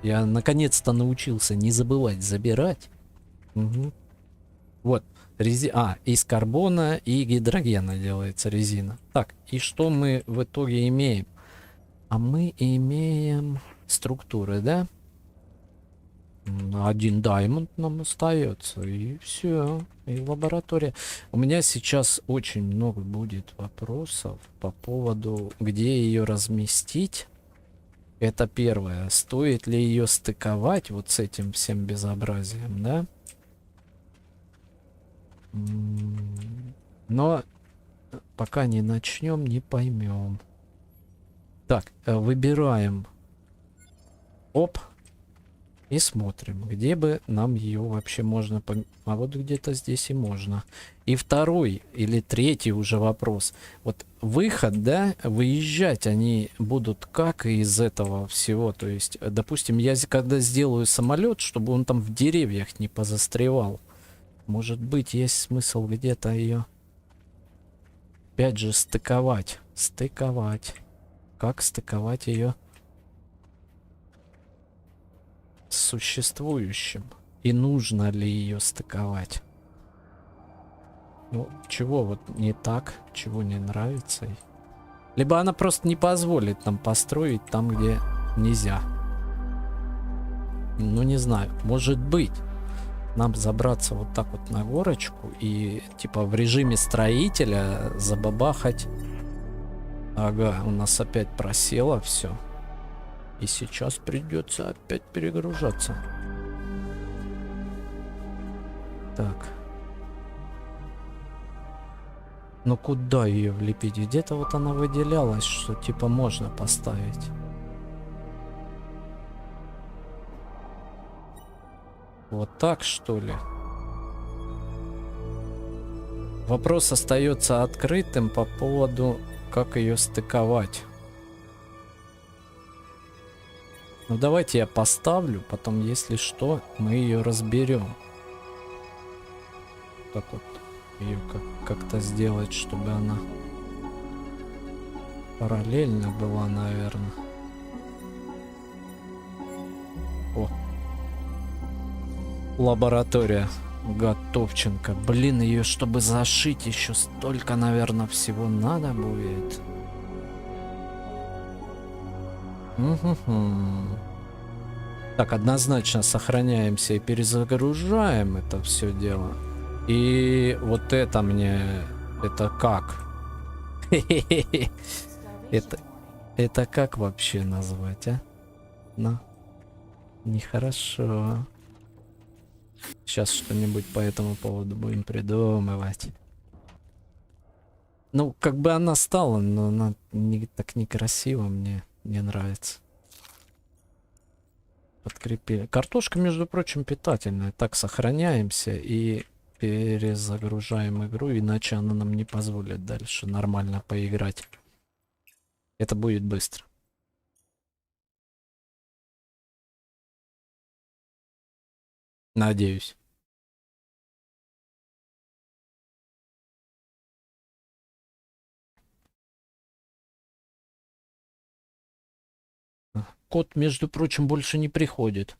Я наконец-то научился не забывать забирать. Угу. Вот, из карбона и гидрогена делается резина. Так, и что мы в итоге имеем? А мы имеем структуры, да? Один даймонд нам остается, и все. И лаборатория. У меня сейчас очень много будет вопросов по поводу, где ее разместить. Это первое. Стоит ли ее стыковать вот с этим всем безобразием, да? Но пока не начнем, не поймем. Так, выбираем. Оп. И смотрим, где бы нам ее вообще можно... А вот где-то здесь и можно. И второй или третий уже вопрос. Вот выход, да, выезжать они будут как из этого всего. То есть, допустим, я когда сделаю самолет, чтобы он там в деревьях не позастревал. Может быть, есть смысл где-то ее... Опять же, стыковать. Стыковать. Как стыковать ее с существующим? И нужно ли ее стыковать? Ну, чего вот не так? Чего не нравится? Либо она просто не позволит нам построить там, где нельзя. Ну, не знаю. Может быть, нам забраться вот так вот на горочку и типа в режиме строителя забабахать. Ага, у нас опять просело все. И сейчас придется опять перегружаться. Так. Ну куда ее влепить? Где-то вот она выделялась, что типа можно поставить. Вот так, что ли? Вопрос остается открытым по поводу, как ее стыковать. Ну давайте я поставлю, потом, если что, мы ее разберем. Так вот, ее как-то сделать, чтобы она параллельно была, наверное. О. Лаборатория Готовченко. Блин, ее чтобы зашить, еще столько, наверное, всего надо будет. Так, однозначно сохраняемся и перезагружаем это все дело. И вот это мне... Это как? Это как вообще назвать, а? Ну, нехорошо. Сейчас что-нибудь по этому поводу будем придумывать. Ну, как бы она стала, но она так некрасиво, мне не нравится. Подкрепили. Картошка, между прочим, питательная. Так, сохраняемся и перезагружаем игру, иначе она нам не позволит дальше нормально поиграть. Это будет быстро. Надеюсь. Кот, между прочим, больше не приходит.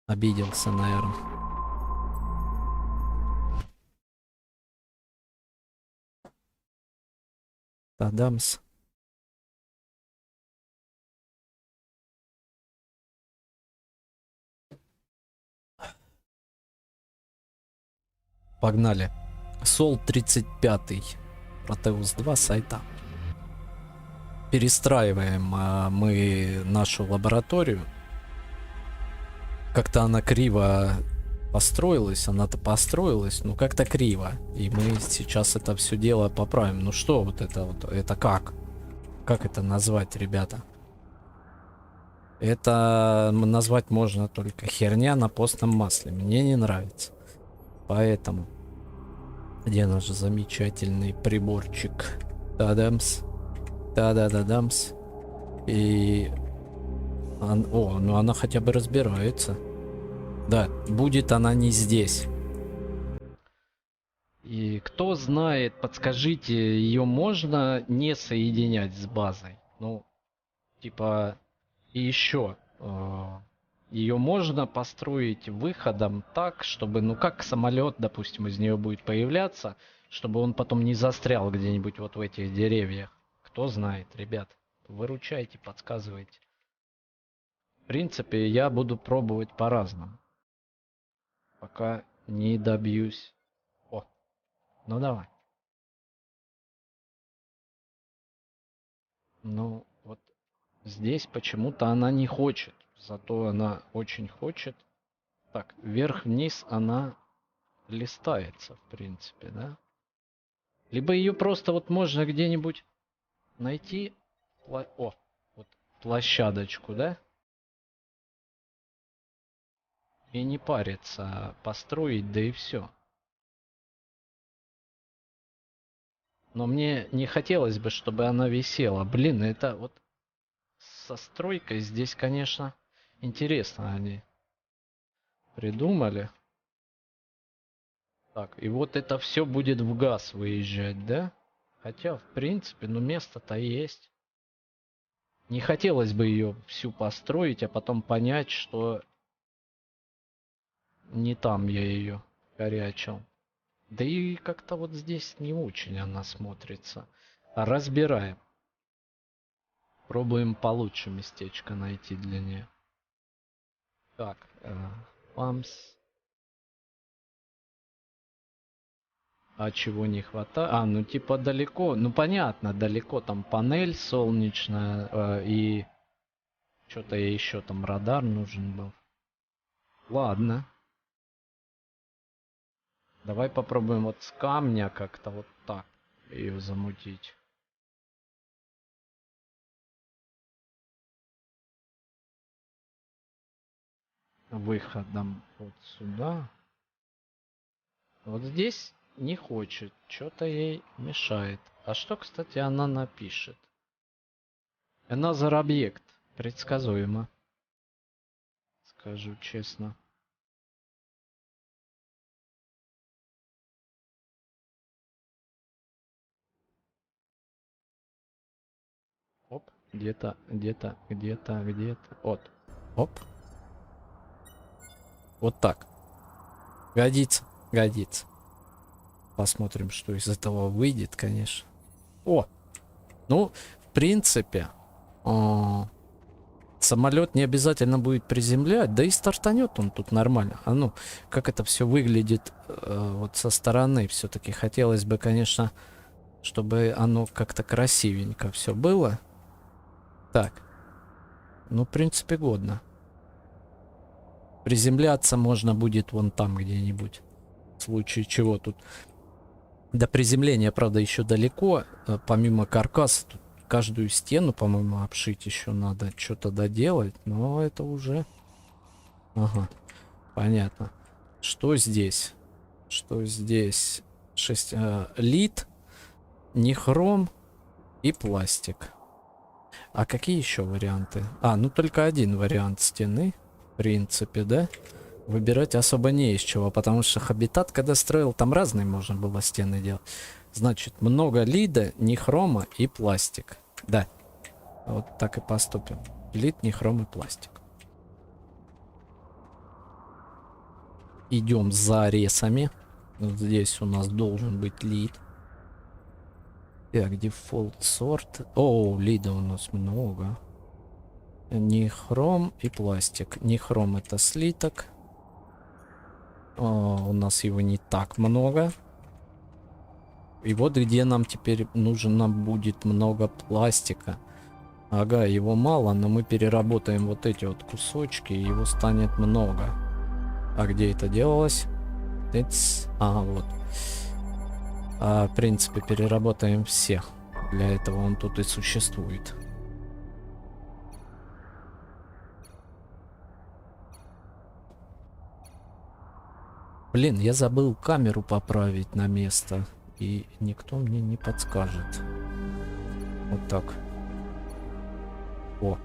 Обиделся, наверное. Тадамс. Погнали. Сол 35. Протеус 2 сайта. Перестраиваем мы нашу лабораторию. Как-то она криво построилась. Она-то построилась, но как-то криво. И мы сейчас это все дело поправим. Ну что вот? Это как? Как это назвать, ребята? Это назвать можно только херня на постном масле. Мне не нравится. Поэтому... Где наш замечательный приборчик? Тадамс. Да-да-да-дамс. И... О, ну она хотя бы разбирается. Да, будет она не здесь. И кто знает, подскажите, ее можно не соединять с базой? Ну, типа... И еще, Ее можно построить выходом так, чтобы, ну как самолет, допустим, из нее будет появляться, чтобы он потом не застрял где-нибудь вот в этих деревьях. Кто знает, ребят, выручайте, подсказывайте. В принципе, я буду пробовать по-разному, пока не добьюсь. О, ну давай. Ну, вот здесь почему-то она не хочет. Зато она очень хочет. Так, вверх-вниз она листается, в принципе, да? Либо ее просто вот можно где-нибудь найти. О, вот площадочку, да? И не париться, а построить, да и все. Но мне не хотелось бы, чтобы она висела. Блин, это вот со стройкой здесь, конечно, интересно они придумали. Так, и вот это все будет в газ выезжать, да? Хотя, в принципе, ну место-то есть. Не хотелось бы ее всю построить, а потом понять, что не там я ее горячил. Да и как-то вот здесь не очень она смотрится. Разбираем. Пробуем получше местечко найти для нее. Так, ламс. А чего не хватает? А, ну типа далеко. Ну понятно, далеко там панель солнечная и что-то еще там радар нужен был. Ладно. Давай попробуем вот с камня как-то вот так ее замутить. Выходом вот сюда. Вот здесь не хочет. Что-то ей мешает. А что, кстати, она напишет? Another объект. Предсказуемо. Скажу честно. Оп. Где-то, где-то, где-то, где-то. Вот. Оп. Вот так. Годится. Годится. Посмотрим, что из этого выйдет, конечно. О! Ну, в принципе, самолет не обязательно будет приземлять, да и стартанет он тут нормально. А ну, как это все выглядит вот со стороны, все-таки хотелось бы, конечно, чтобы оно как-то красивенько все было. Так, ну, в принципе, годно. Приземляться можно будет вон там где-нибудь. В случае чего тут. До приземления, правда, еще далеко. Помимо каркаса, тут каждую стену, по-моему, обшить еще надо. Что-то доделать. Но это уже... Ага, понятно. Что здесь? Что здесь? Лид, нехром и пластик. А какие еще варианты? А, ну только один вариант стены. В принципе, да? Выбирать особо не из чего, потому что Хабитат, когда строил, там разные можно было стены делать. Значит, много лида, нехрома и пластик. Да, вот так и поступим. Лид, нехром и пластик. Идем за ресами. Вот здесь у нас должен быть лид. Так, дефолт сорт. О, лида у нас много. Нехром и пластик. Нехром это слиток. У нас его не так много. И вот где нам теперь нужно будет много пластика. Ага, его мало, но мы переработаем вот эти вот кусочки, и его станет много. А где это делалось? Вот. В принципе, переработаем всех. Для этого он тут и существует. Блин, я забыл камеру поправить на место. И никто мне не подскажет. Вот так. О,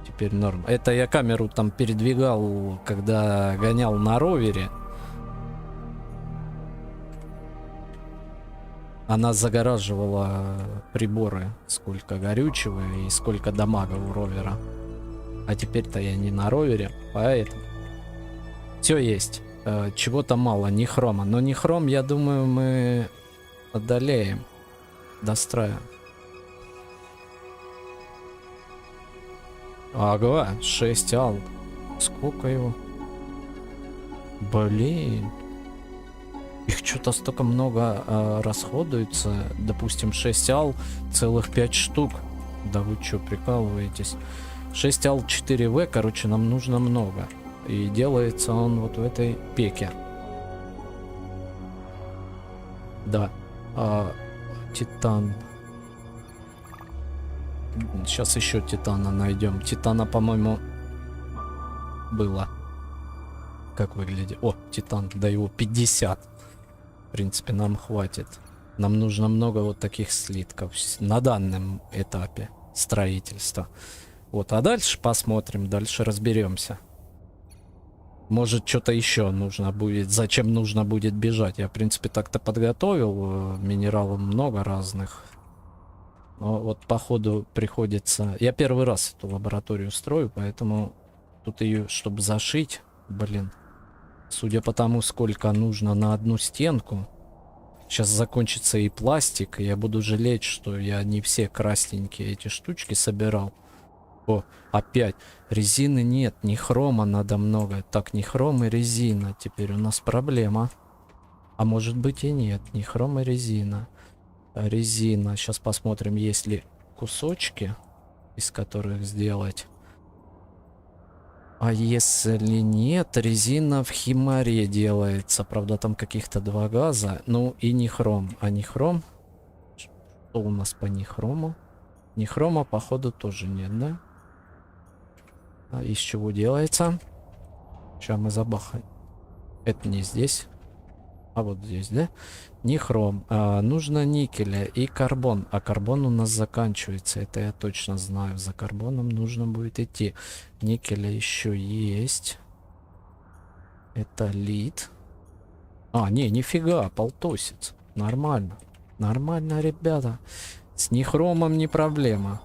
теперь норм. Это я камеру там передвигал, когда гонял на ровере. Она загораживала приборы, сколько горючего и сколько дамага у ровера. А теперь-то я не на ровере, поэтому... Все есть. Чего-то мало, не хрома. Но не хром, я думаю, мы одолеем. Достраиваем. Ага, 6 ал. Сколько его? Блин. Их что-то столько много расходуется. Допустим, 6 ал, целых 5 штук. Да вы что, прикалываетесь? 6 ал 4В, короче, нам нужно много. И делается он вот в этой пеке. Да. Титан. Сейчас еще титана найдем. Титана, по-моему, было. Как выглядит? О, титан, да его 50. В принципе, нам хватит. Нам нужно много вот таких слитков на данном этапе строительства. Вот, а дальше посмотрим, дальше разберемся. Может, что-то еще нужно будет. Зачем нужно будет бежать? Я, в принципе, так-то подготовил. Минералов много разных. Но вот, походу, приходится... Я первый раз эту лабораторию строю, поэтому тут ее, чтобы зашить... Блин. Судя по тому, сколько нужно на одну стенку... Сейчас закончится и пластик, и я буду жалеть, что я не все красненькие эти штучки собирал. О, опять. Резины нет, ни хрома надо много. Так, ни хром и резина. Теперь у нас проблема. А может быть и нет. Ни хром и резина. Резина. Сейчас посмотрим, есть ли кусочки, из которых сделать. А если нет, резина в химаре делается. Правда, там каких-то 2 газа. Ну и не хром. А не хром? Что у нас по нехрому? Нехрома, походу, тоже нет, да? А из чего делается? Сейчас мы забахаем. Это не здесь. А вот здесь, да? Не хром. Нужно никеля и карбон. А карбон у нас заканчивается. Это я точно знаю. За карбоном нужно будет идти. Никеля еще есть. Это лид. Не, нифига, полтосец. Нормально. Нормально, ребята. С нехромом не проблема.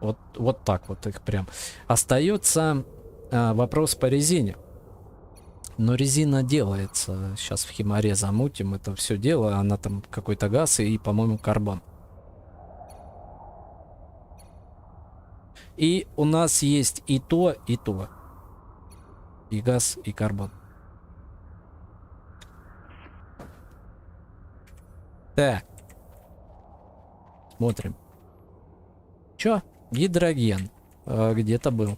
Вот так вот их прям. Остается вопрос по резине. Но резина делается. Сейчас в химаре замутим это все дело. Она там какой-то газ и, по-моему, карбон. И у нас есть и то, и то. И газ, и карбон. Так. Смотрим. Чё? Гидроген. Где-то был.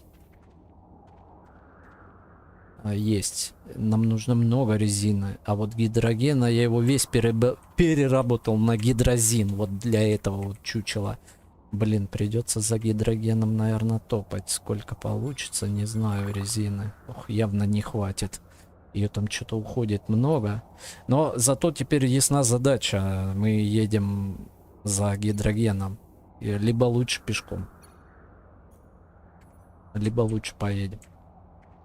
Есть. Нам нужно много резины. А вот гидрогена, я его весь переработал на гидрозин. Вот для этого вот чучела. Блин, придется за гидрогеном, наверное, топать. Сколько получится, не знаю, резины. Ох, явно не хватит. Ее там что-то уходит много. Но зато теперь ясна задача. Мы едем за гидрогеном. Либо лучше пешком. Либо лучше поедем.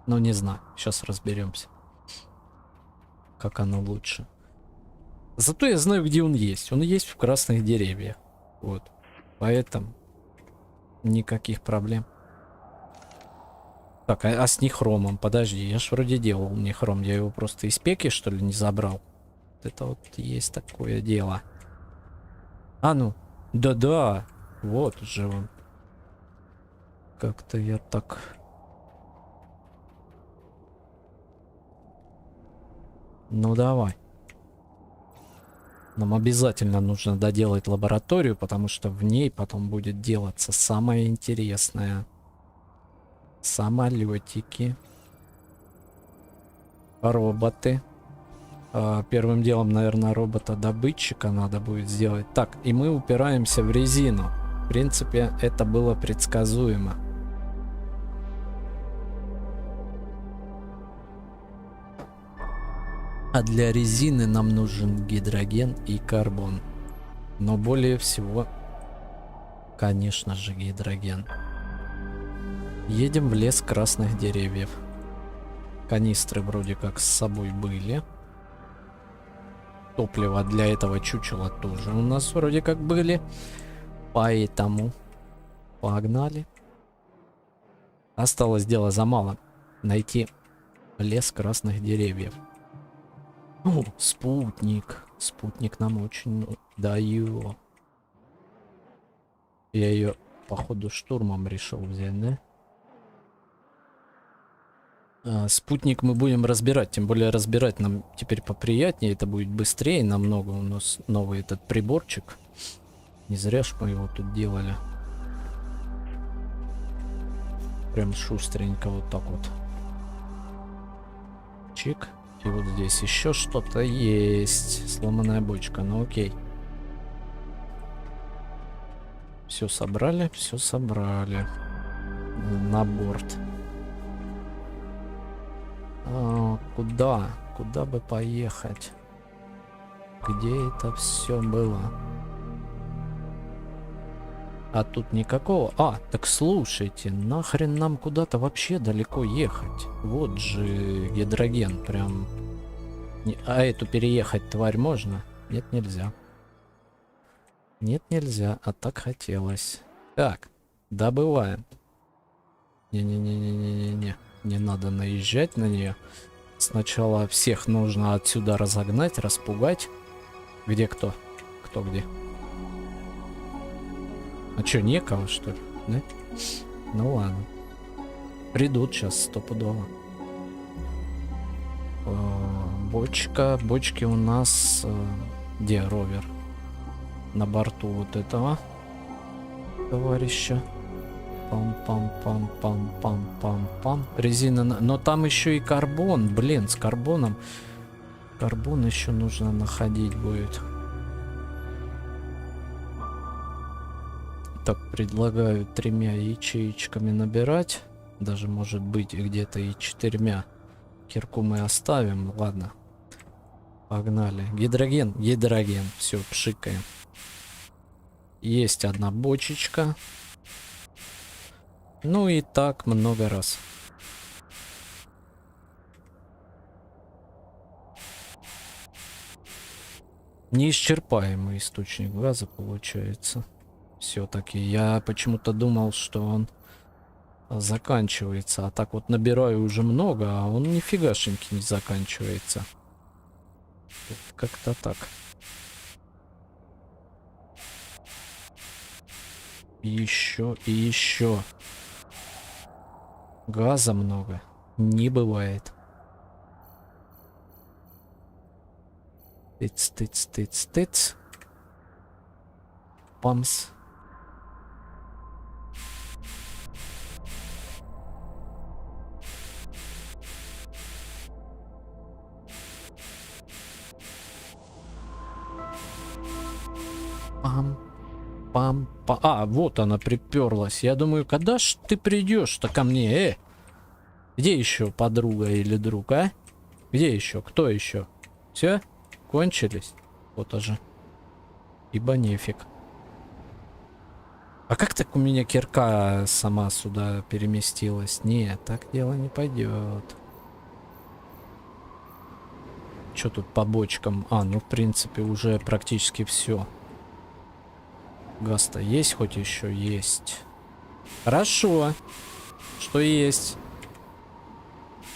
Ну, не знаю. Сейчас разберемся. Как оно лучше. Зато я знаю, где он есть. Он есть в красных деревьях. Вот. Поэтому никаких проблем. Так, а с нехромом? Подожди, я ж вроде делал нехром. Я его просто из пеки, что ли, не забрал? Вот это вот есть такое дело. А ну. Да-да. Вот же он. Как-то я так... Ну давай. Нам обязательно нужно доделать лабораторию, потому что в ней потом будет делаться самое интересное. Самолетики. Роботы. Первым делом, наверное, робота-добытчика надо будет сделать. Так, и мы упираемся в резину. В принципе, это было предсказуемо. А для резины нам нужен гидроген и карбон. Но более всего, конечно же, гидроген. Едем в лес красных деревьев. Канистры вроде как с собой были. Топливо для этого чучела тоже у нас вроде как были. Поэтому Погнали. Осталось дело за малым. Найти лес красных деревьев. О, спутник. Спутник нам очень дает. Я ее, походу, штурмом решил взять, да? Спутник мы будем разбирать. Тем более разбирать нам теперь поприятнее. Это будет быстрее намного. У нас новый этот приборчик. Не зря ж мы его тут делали. Прям шустренько вот так вот. Чик. И вот здесь еще что-то есть. Сломанная бочка. Ну окей. Все собрали. Все собрали. На борт. Куда? Куда бы поехать? Где это все было? А тут никакого... так слушайте, нахрен нам куда-то вообще далеко ехать? Вот же гидроген, прям... А эту переехать, тварь, можно? Нет, нельзя. Нет, нельзя, а так хотелось. Так, добываем. Не-не-не-не-не-не-не. Не надо наезжать на нее. Сначала всех нужно отсюда разогнать, распугать. Где кто? Кто где? А чё, некого, что ли? Да? Ну ладно. Придут сейчас стопудово. Бочка. Бочки у нас... Где ровер? На борту вот этого товарища. Пам-пам-пам-пам-пам-пам-пам. Резина... Но там еще и карбон. Блин, с карбоном. Карбон еще нужно находить будет. Так, предлагаю 3 ячеечками набирать. Даже может быть где-то и 4. Кирку мы оставим. Ладно. Погнали. Гидроген. Гидроген. Все, пшикаем. Есть одна бочечка. Ну и так много раз. Неисчерпаемый источник газа получается. Все-таки я почему-то думал, что он заканчивается. А так вот набираю уже много, а он нифигашеньки не заканчивается. Как-то так. Еще и еще. Газа много. Не бывает. Тыц, тыц, тыц, тыц. Памс. Пам. Пам. Вот она приперлась. Я думаю, когда ж ты придешь-то ко мне, Где еще подруга или друг, а? Где еще? Кто еще? Все? Кончились? Вот уже. Ибо нефиг. А как так у меня кирка сама сюда переместилась? Нет, так дело не пойдет. Что тут по бочкам? Ну, в принципе, уже практически все. Газ-то есть хоть еще? Есть. Хорошо. Что есть.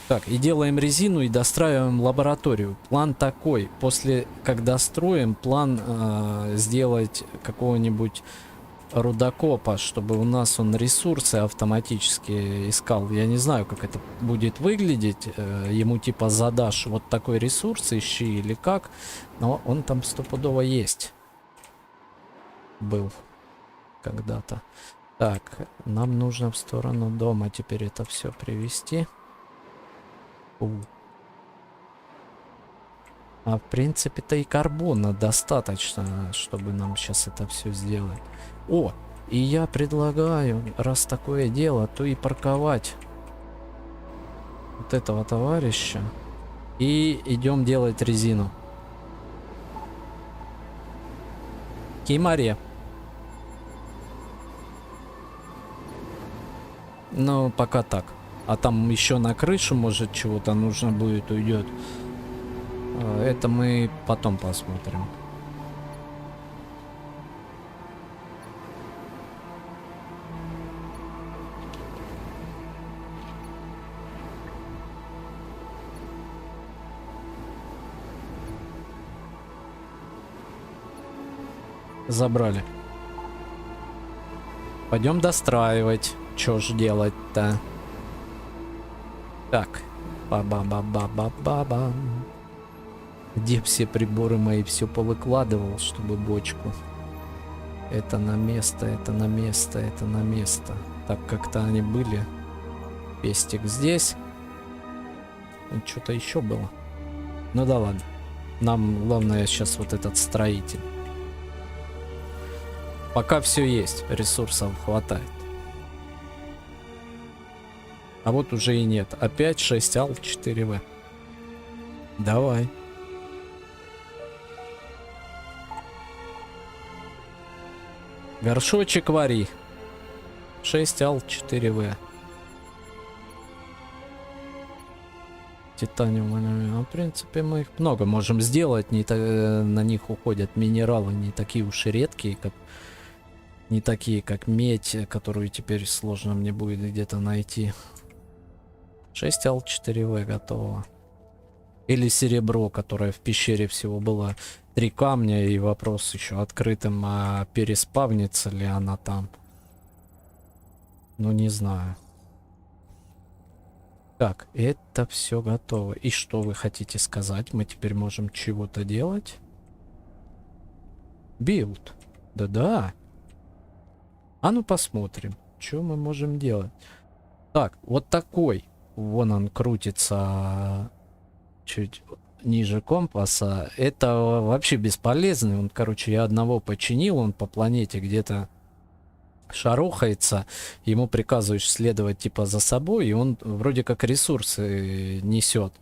Так, и делаем резину, и достраиваем лабораторию. План такой. После, как достроим, план сделать какого-нибудь рудокопа, чтобы у нас он ресурсы автоматически искал. Я не знаю, как это будет выглядеть. Ему типа задашь вот такой ресурс, ищи или как. Но он там стопудово есть. Был когда-то. Так, нам нужно в сторону дома теперь это все привести. А в принципе-то и карбона достаточно, чтобы нам сейчас это все сделать. И я предлагаю, раз такое дело, то и парковать вот этого товарища. И идем делать резину. Кимаре. Ну, пока так. А там еще на крышу, может, чего-то нужно будет, уйдет. Это мы потом посмотрим. забрали. Пойдем достраивать. Чё ж делать-то? Так. Ба-ба-ба-ба-ба-ба-ба. Где все приборы мои все повыкладывал, чтобы бочку. Это на место, это на место, это на место. Так, как-то они были. Пестик здесь. Что-то еще было. Ну да ладно. Нам главное сейчас вот этот строитель. Пока все есть, ресурсов хватает. А вот уже и нет. Опять 6 ал 4В. Давай. Горшочек вари. 6 ал 4В. Титаниум. Ну, в принципе, мы их много можем сделать. На них уходят минералы не такие уж и редкие, как не такие, как медь, которую теперь сложно мне будет где-то найти. 6 ал 4В готово. Или серебро, которое в пещере всего было 3 камня, и вопрос еще открытым, а переспавнится ли она там. Ну, не знаю. Так, это все готово. И что вы хотите сказать? Мы теперь можем чего-то делать? Билд. Да-да. А ну посмотрим, что мы можем делать. Так, вот такой. Вон он крутится чуть ниже компаса. Это вообще бесполезный. Он, короче, я одного починил. Он по планете где-то шарохается. Ему приказываешь следовать типа за собой. И он вроде как ресурсы несет.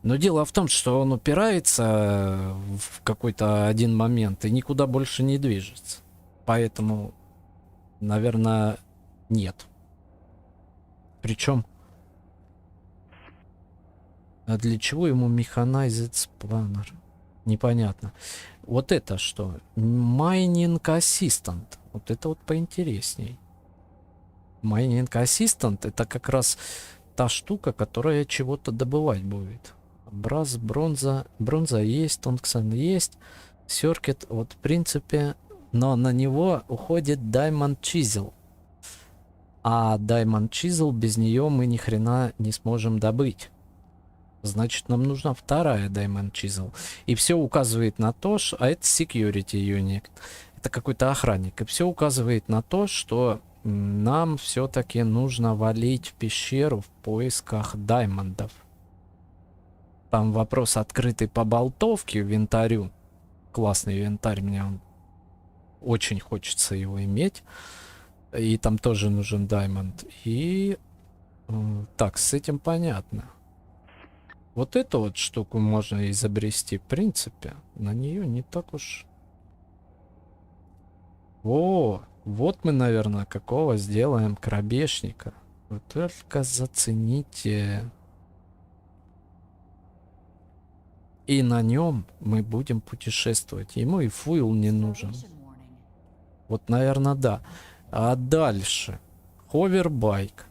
Но дело в том, что он упирается в какой-то один момент и никуда больше не движется. Поэтому, наверное, нет. Причем... А для чего ему Mechanized Spawner? Непонятно. Вот это что? Mining Assistant. Вот это вот поинтересней. Mining Assistant это как раз та штука, которая чего-то добывать будет. Брас, бронза. Бронза есть, Тонксон есть. Circuit, вот в принципе. Но на него уходит Diamond Chisel. А Diamond Chisel без нее мы ни хрена не сможем добыть. Значит, нам нужна вторая Diamond Chisel. И все указывает на то, что... А это Security Unit. Это какой-то охранник. И все указывает на то, что нам все-таки нужно валить в пещеру в поисках даймондов. Там вопрос открытый по болтовке, винтарю. Классный винтарь, мне он... Очень хочется его иметь. И там тоже нужен даймонд. И... Так, с этим понятно. Вот эту вот штуку можно изобрести, в принципе. На нее не так уж... О, вот мы, наверное, какого сделаем коробешника. Вы только зацените. И на нем мы будем путешествовать. Ему и фуил не нужен. Вот, наверное, да. А дальше. Ховербайк.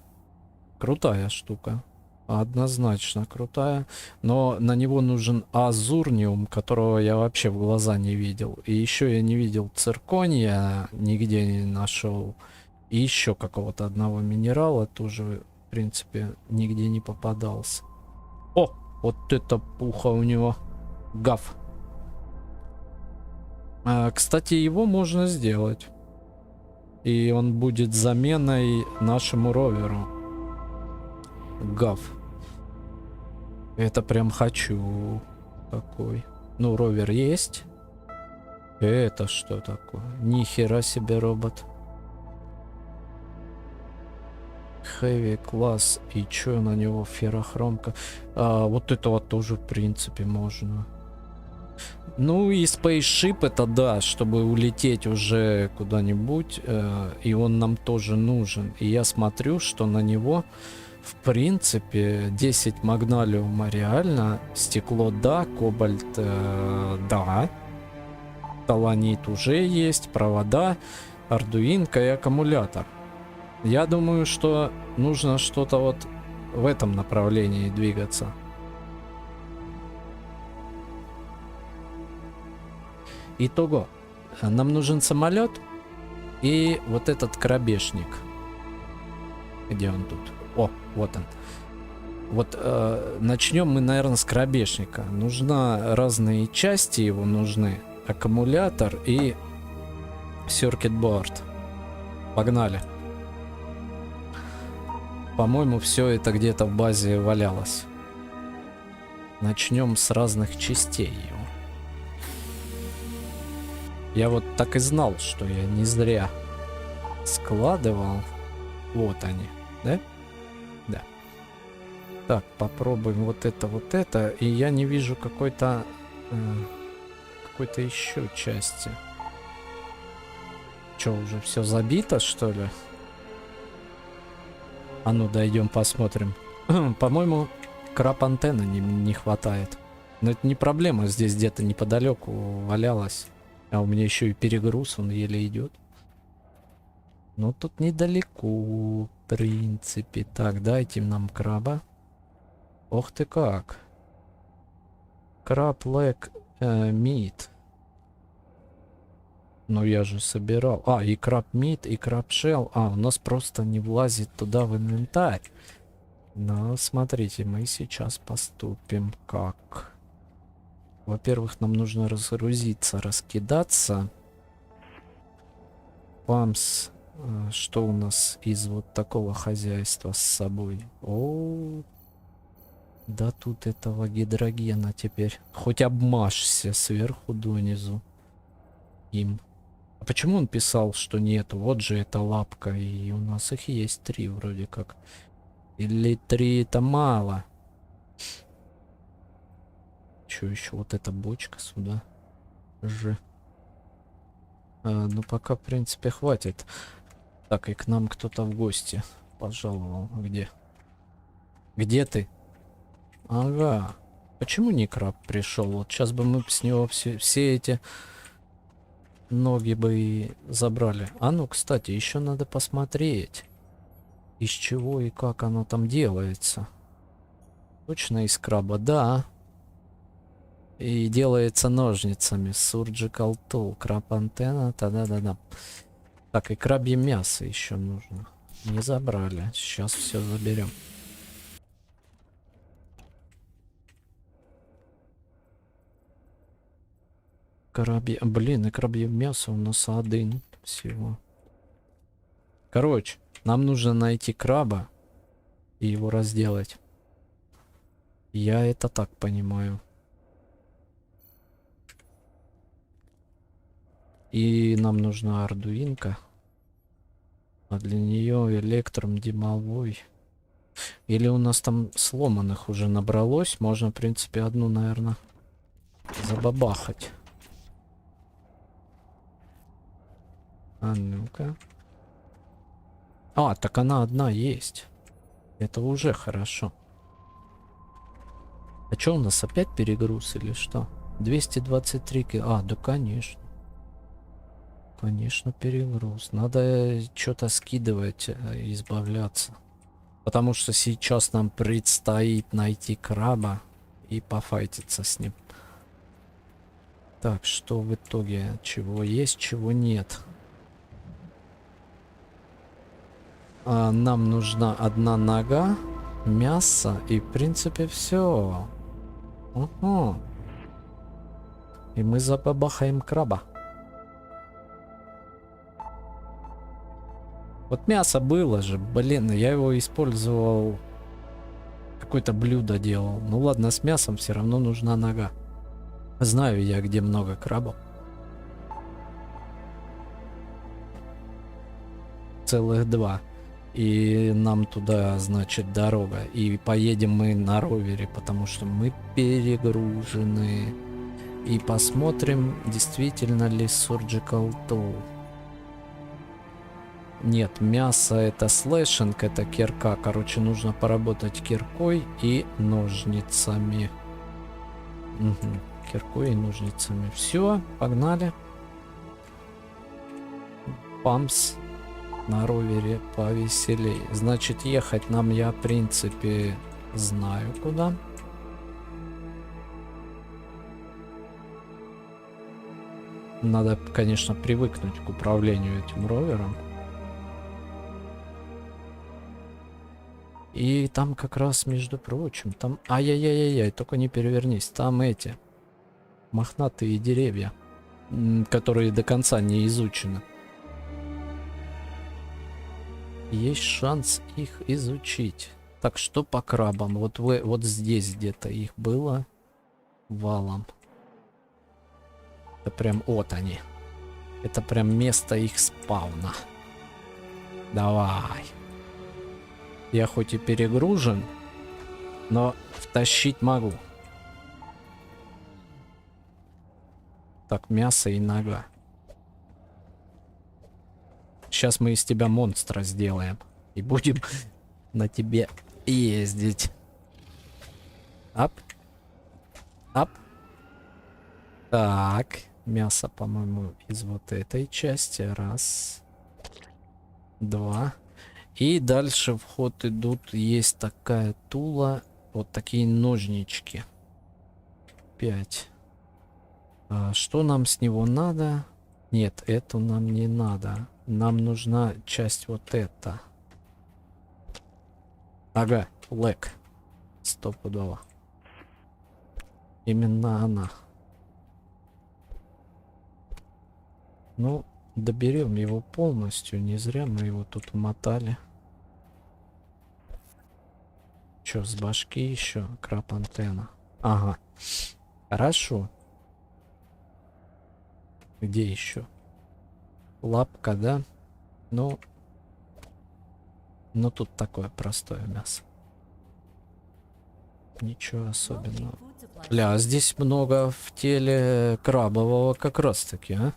Крутая штука. Однозначно крутая. Но на него нужен азурниум, которого я вообще в глаза не видел. И еще я не видел циркония, нигде не нашел. И еще какого-то одного минерала тоже, в принципе, нигде не попадался. О, вот это пуха у него. Гав. Кстати, его можно сделать. И он будет заменой нашему роверу. Гав. Это прям хочу такой. Ну, ровер есть. Это что такое? Нихера себе робот. Хэви класс. И чё на него? Феррохромка. Вот это вот тоже в принципе можно. Ну и спейсшип это да, чтобы улететь уже куда-нибудь. И он нам тоже нужен. И я смотрю, что на него... В принципе, 10 магналиума реально, стекло да, кобальт да, таланит уже есть, провода, ардуинка и аккумулятор. Я думаю, что нужно что-то вот в этом направлении двигаться. Итого, Нам нужен самолет и вот этот крабешник. Где он тут? О, вот он. Вот начнем мы, наверное, с крабешника. Нужна разные части, его нужны. Аккумулятор и circuit-board. Погнали. По-моему, все это где-то в базе валялось. Начнем с разных частей его. Я вот так и знал, что я не зря складывал. Вот они, да? Да. Так, попробуем вот это. И я не вижу какой-то еще части. Что, уже все забито, что ли? А ну, дойдем, посмотрим. По-моему, краб-антенны не хватает. Но это не проблема, здесь где-то неподалеку валялась. А у меня еще и перегруз, он еле идет. Ну, тут недалеко, в принципе. Так, дайте нам краба. Ох ты как. Краб лэг мид. Ну я же собирал. А, и краб мид, и краб шелл. А, у нас просто не влазит туда в инвентарь. Но смотрите, мы сейчас поступим как? Во-первых, нам нужно разгрузиться, раскидаться. Памс. Что у нас из вот такого хозяйства с собой? О, да тут этого гидрогена теперь. Хоть обмажься сверху донизу им. А почему он писал, что нету? Вот же эта лапка, и у нас их есть 3 вроде как. Или 3 это мало? Че еще? Вот эта бочка сюда же. Ну пока, в принципе, хватит. Так, и к нам кто-то в гости пожаловал. Где? Где ты? Ага. Почему не краб пришел? Вот сейчас бы мы с него все эти ноги бы и забрали. А ну, кстати, еще надо посмотреть, из чего и как оно там делается. Точно из краба, да. И делается ножницами. Surgical tool, краб антенна, да-да-да-да. Так, и крабье мясо еще нужно. Не забрали. Сейчас все заберем. Крабье... Блин, и крабье мясо у нас 1 всего. Короче, нам нужно найти краба и его разделать. Я это так понимаю. И нам нужна ардуинка. А для нее электром дымовой. Или у нас там сломанных уже набралось. Можно, в принципе, одну, наверное, забабахать. А ну-ка. А, так она одна есть. Это уже хорошо. А что у нас опять перегруз или что? 223 А, да конечно. Конечно, перегруз. Надо что-то скидывать, избавляться. Потому что сейчас нам предстоит найти краба и пофайтиться с ним. Так, что в итоге? Чего есть, чего нет? Нам нужна 1 нога, мясо и, в принципе, все. Угу. И мы забабахаем краба. Вот мясо было же, блин, я его использовал, какое-то блюдо делал. Ну ладно, с мясом все равно нужна нога. Знаю я, где много крабов. Целых 2. И нам туда, значит, дорога. И поедем мы на ровере, потому что мы перегружены. И посмотрим, действительно ли surgical tool. Нет, мясо это слэшинг, это кирка. Короче, нужно поработать киркой и ножницами. Угу. Киркой и ножницами. Все, погнали. Памс на ровере повеселей. Значит, ехать нам я, в принципе, знаю куда. Надо, конечно, привыкнуть к управлению этим ровером. И там как раз, между прочим, там... Ай-яй-яй-яй, только не перевернись. Там эти мохнатые деревья, которые до конца не изучены. Есть шанс их изучить. Так, что по крабам? Вот здесь где-то их было валом. Это прям вот они. Это прям место их спауна. Давай. Я хоть и перегружен, но втащить могу. Так, мясо и нога. Сейчас мы из тебя монстра сделаем. И будем на тебе ездить. Ап. Ап. Так. Мясо, по-моему, из вот этой части. Раз. Два. И дальше в ход идут. Есть такая тула. Вот такие ножнички. 5. Что нам с него надо? Нет, эту нам не надо. Нам нужна часть вот эта. Ага, лэг. Стопудово. Именно она. Ну, доберем его полностью. Не зря мы его тут умотали. Чё, с башки еще? Краб антенна. Ага. Хорошо. Где еще? Лапка, да? Ну, тут такое простое мясо. Ничего особенного. Бля, а здесь много в теле крабового как раз таки, а?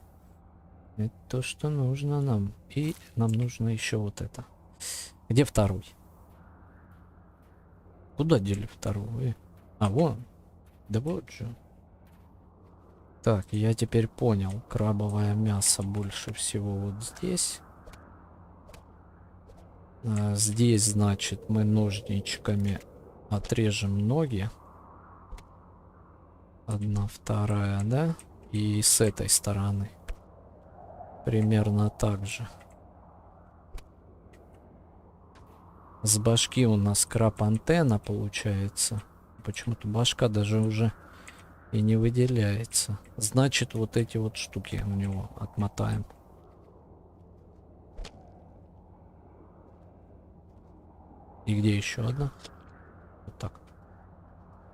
Это то, что нужно нам. И нам нужно еще вот это. Где второй? Куда дели второй? А, вон. Да вот же. Так, я теперь понял. Крабовое мясо больше всего вот здесь. Здесь, значит, мы ножничками отрежем ноги. Одна, вторая, да? И с этой стороны. Примерно так же. С башки у нас краб-антенна получается. Почему-то башка даже уже и не выделяется. Значит, вот эти вот штуки у него отмотаем. И где еще одна? Вот так.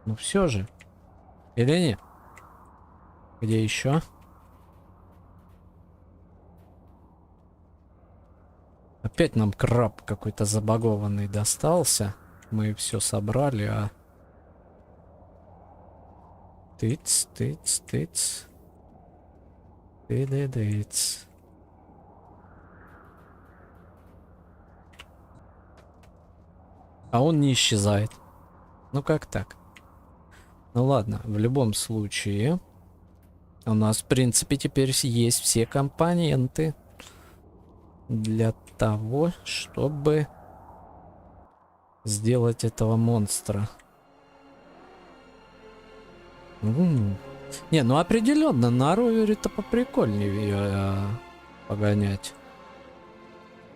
Ну все же. Или нет? Где еще? Опять нам краб какой-то забагованный достался. Мы все собрали, а... Тыц, тыц, тыц. Тыц. А он не исчезает. Ну как так? Ну ладно, в любом случае у нас, в принципе, теперь есть все компоненты для того, чтобы сделать этого монстра. Не, ну определенно на ровере-то поприкольнее ее погонять.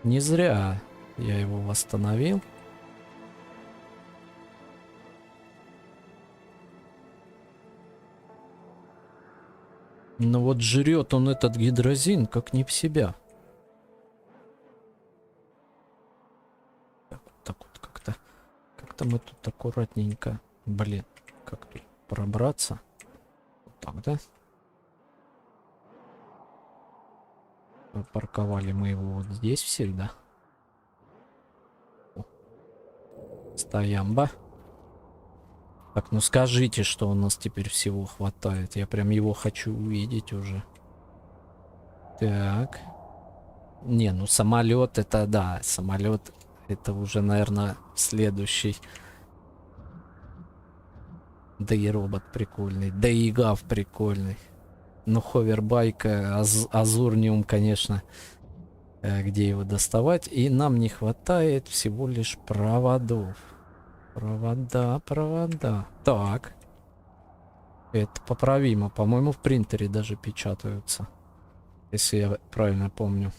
Не зря я его восстановил. Но вот жрет он этот гидрозин как не в себя. Так вот как-то. Как-то мы тут аккуратненько. Блин, как тут пробраться? Вот так, да? Парковали мы его вот здесь всегда. Стоямба. Так, ну скажите, что у нас теперь всего хватает. Я прям его хочу увидеть уже. Так. Не, ну самолет это да. Самолет это уже, наверное, следующий. Да и робот прикольный. Да и гав прикольный. Ну, ховербайк, Азурниум, конечно. Где его доставать? И нам не хватает всего лишь проводов. Провода. Так. Это поправимо. По-моему, в принтере даже печатаются. Если я правильно помню.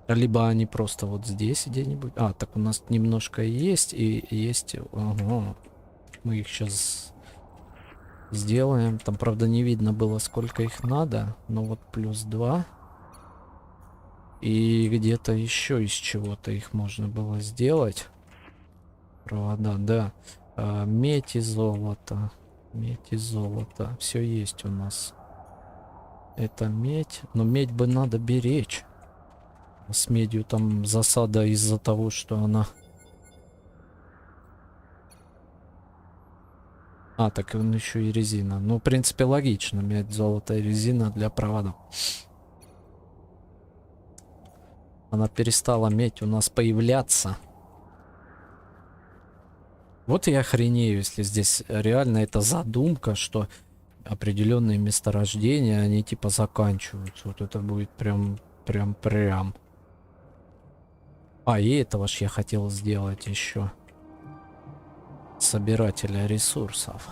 Либо они просто вот здесь где-нибудь. А, так у нас немножко есть и есть. Ага. Мы их сейчас сделаем. Там, правда, не видно было, сколько их надо. Но вот +2. И где-то еще из чего-то их можно было сделать. Провода, да. Медь и золото. Медь и золото. Все есть у нас. Это медь. Но медь бы надо беречь. С медью там засада из-за того, что она... А, так он еще и резина. Ну, в принципе, логично. Медь, золото и резина для проводов. Она перестала медь у нас появляться. Вот я охренею, если здесь реально это задумка, что определенные месторождения, они типа заканчиваются. Вот это будет прям. А, и этого ж я хотел сделать еще. Собирателя ресурсов.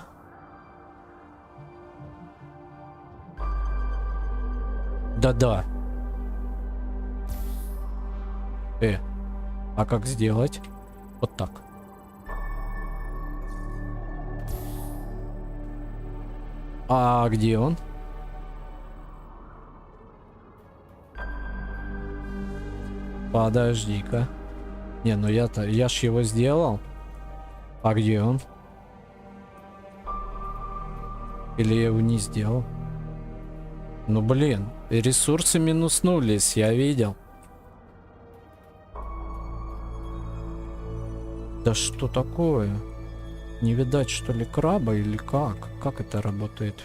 Да-да. А как сделать? Вот так. А где он? Подожди-ка. Не, ну я ж его сделал. А где он? Или я его не сделал? Ну блин, ресурсы минуснулись, я видел. Да что такое? Не видать, что ли, краба или как? Как это работает?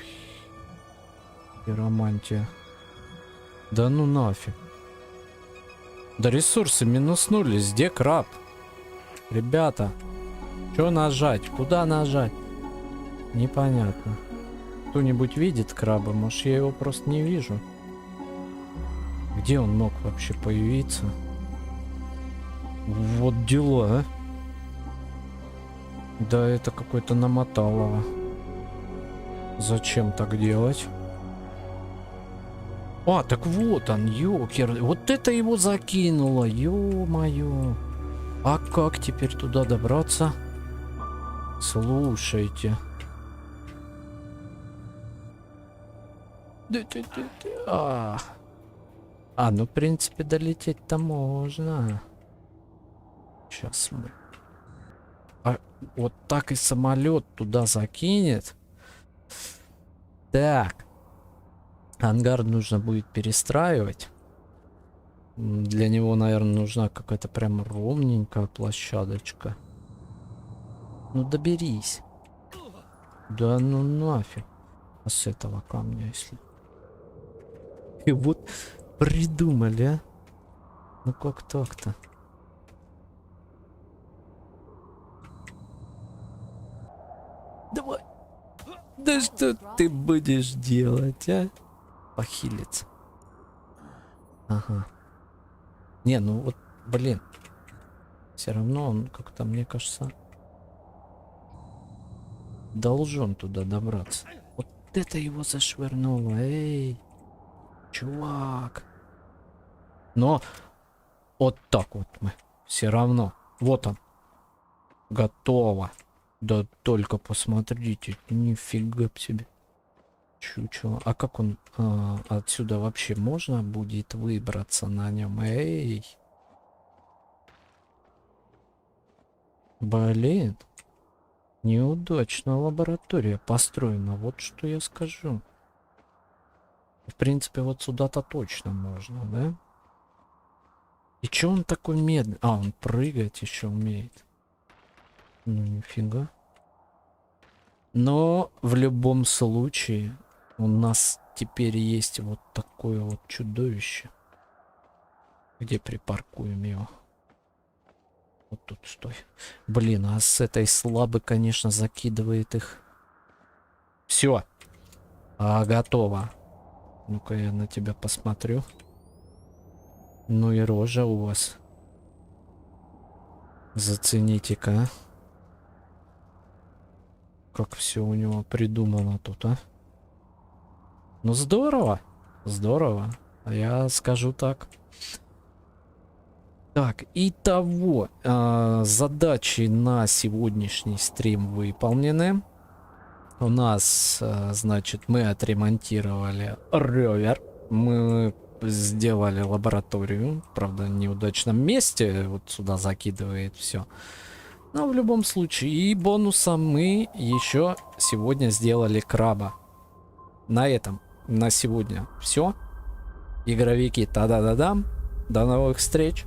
Хиромантия. Да ну нафиг. Да ресурсы минуснулись. Где краб? Ребята. Что нажать? Куда нажать? Непонятно. Кто-нибудь видит краба? Может, я его просто не вижу? Где он мог вообще появиться? Вот дела, а. Да это какой-то намоталово. Зачем так делать? А, так вот он, ёкер. Вот это его закинуло, ё-моё. А как теперь туда добраться? Слушайте. Ну, в принципе, долететь-то можно. Сейчас мы... вот так и самолет туда закинет. Так. Ангар нужно будет перестраивать. Для него, наверное, нужна какая-то прям ровненькая площадочка. Ну, доберись. Да ну нафиг. А с этого камня, если... И вот придумали, а? Ну как так-то? Давай. Да что ты будешь делать, а? Похилиться. Ага. Не, ну вот, блин. Все равно он как-то, мне кажется, должен туда добраться. Вот это его зашвырнуло, эй. Чувак. Но вот так вот мы. Все равно. Вот он. Готово. Да только посмотрите. Нифига себе. Чучело. А как он отсюда вообще можно будет выбраться на нем? Эй. Блин. Неудачная лаборатория построена. Вот что я скажу. В принципе, вот сюда-то точно можно, да? И чё он такой медленный? А, он прыгать еще умеет. Ну, нифига. Но в любом случае у нас теперь есть вот такое вот чудовище. Где припаркуем его? Вот тут стой. Блин, а с этой слабы, конечно, закидывает их. Все. Готово. Ну-ка я на тебя посмотрю. Ну и рожа у вас. Зацените-ка. как все у него придумано тут, а? Ну здорово, здорово. Я скажу так. Так, итого, задачи на сегодняшний стрим выполнены. У нас, значит, мы отремонтировали ровер. Мы сделали лабораторию. Правда, в неудачном месте. Вот сюда закидывает все. Но в любом случае. И бонусом мы еще сегодня сделали краба. На этом, на сегодня все. Игровики, та-да-да-дам. До новых встреч.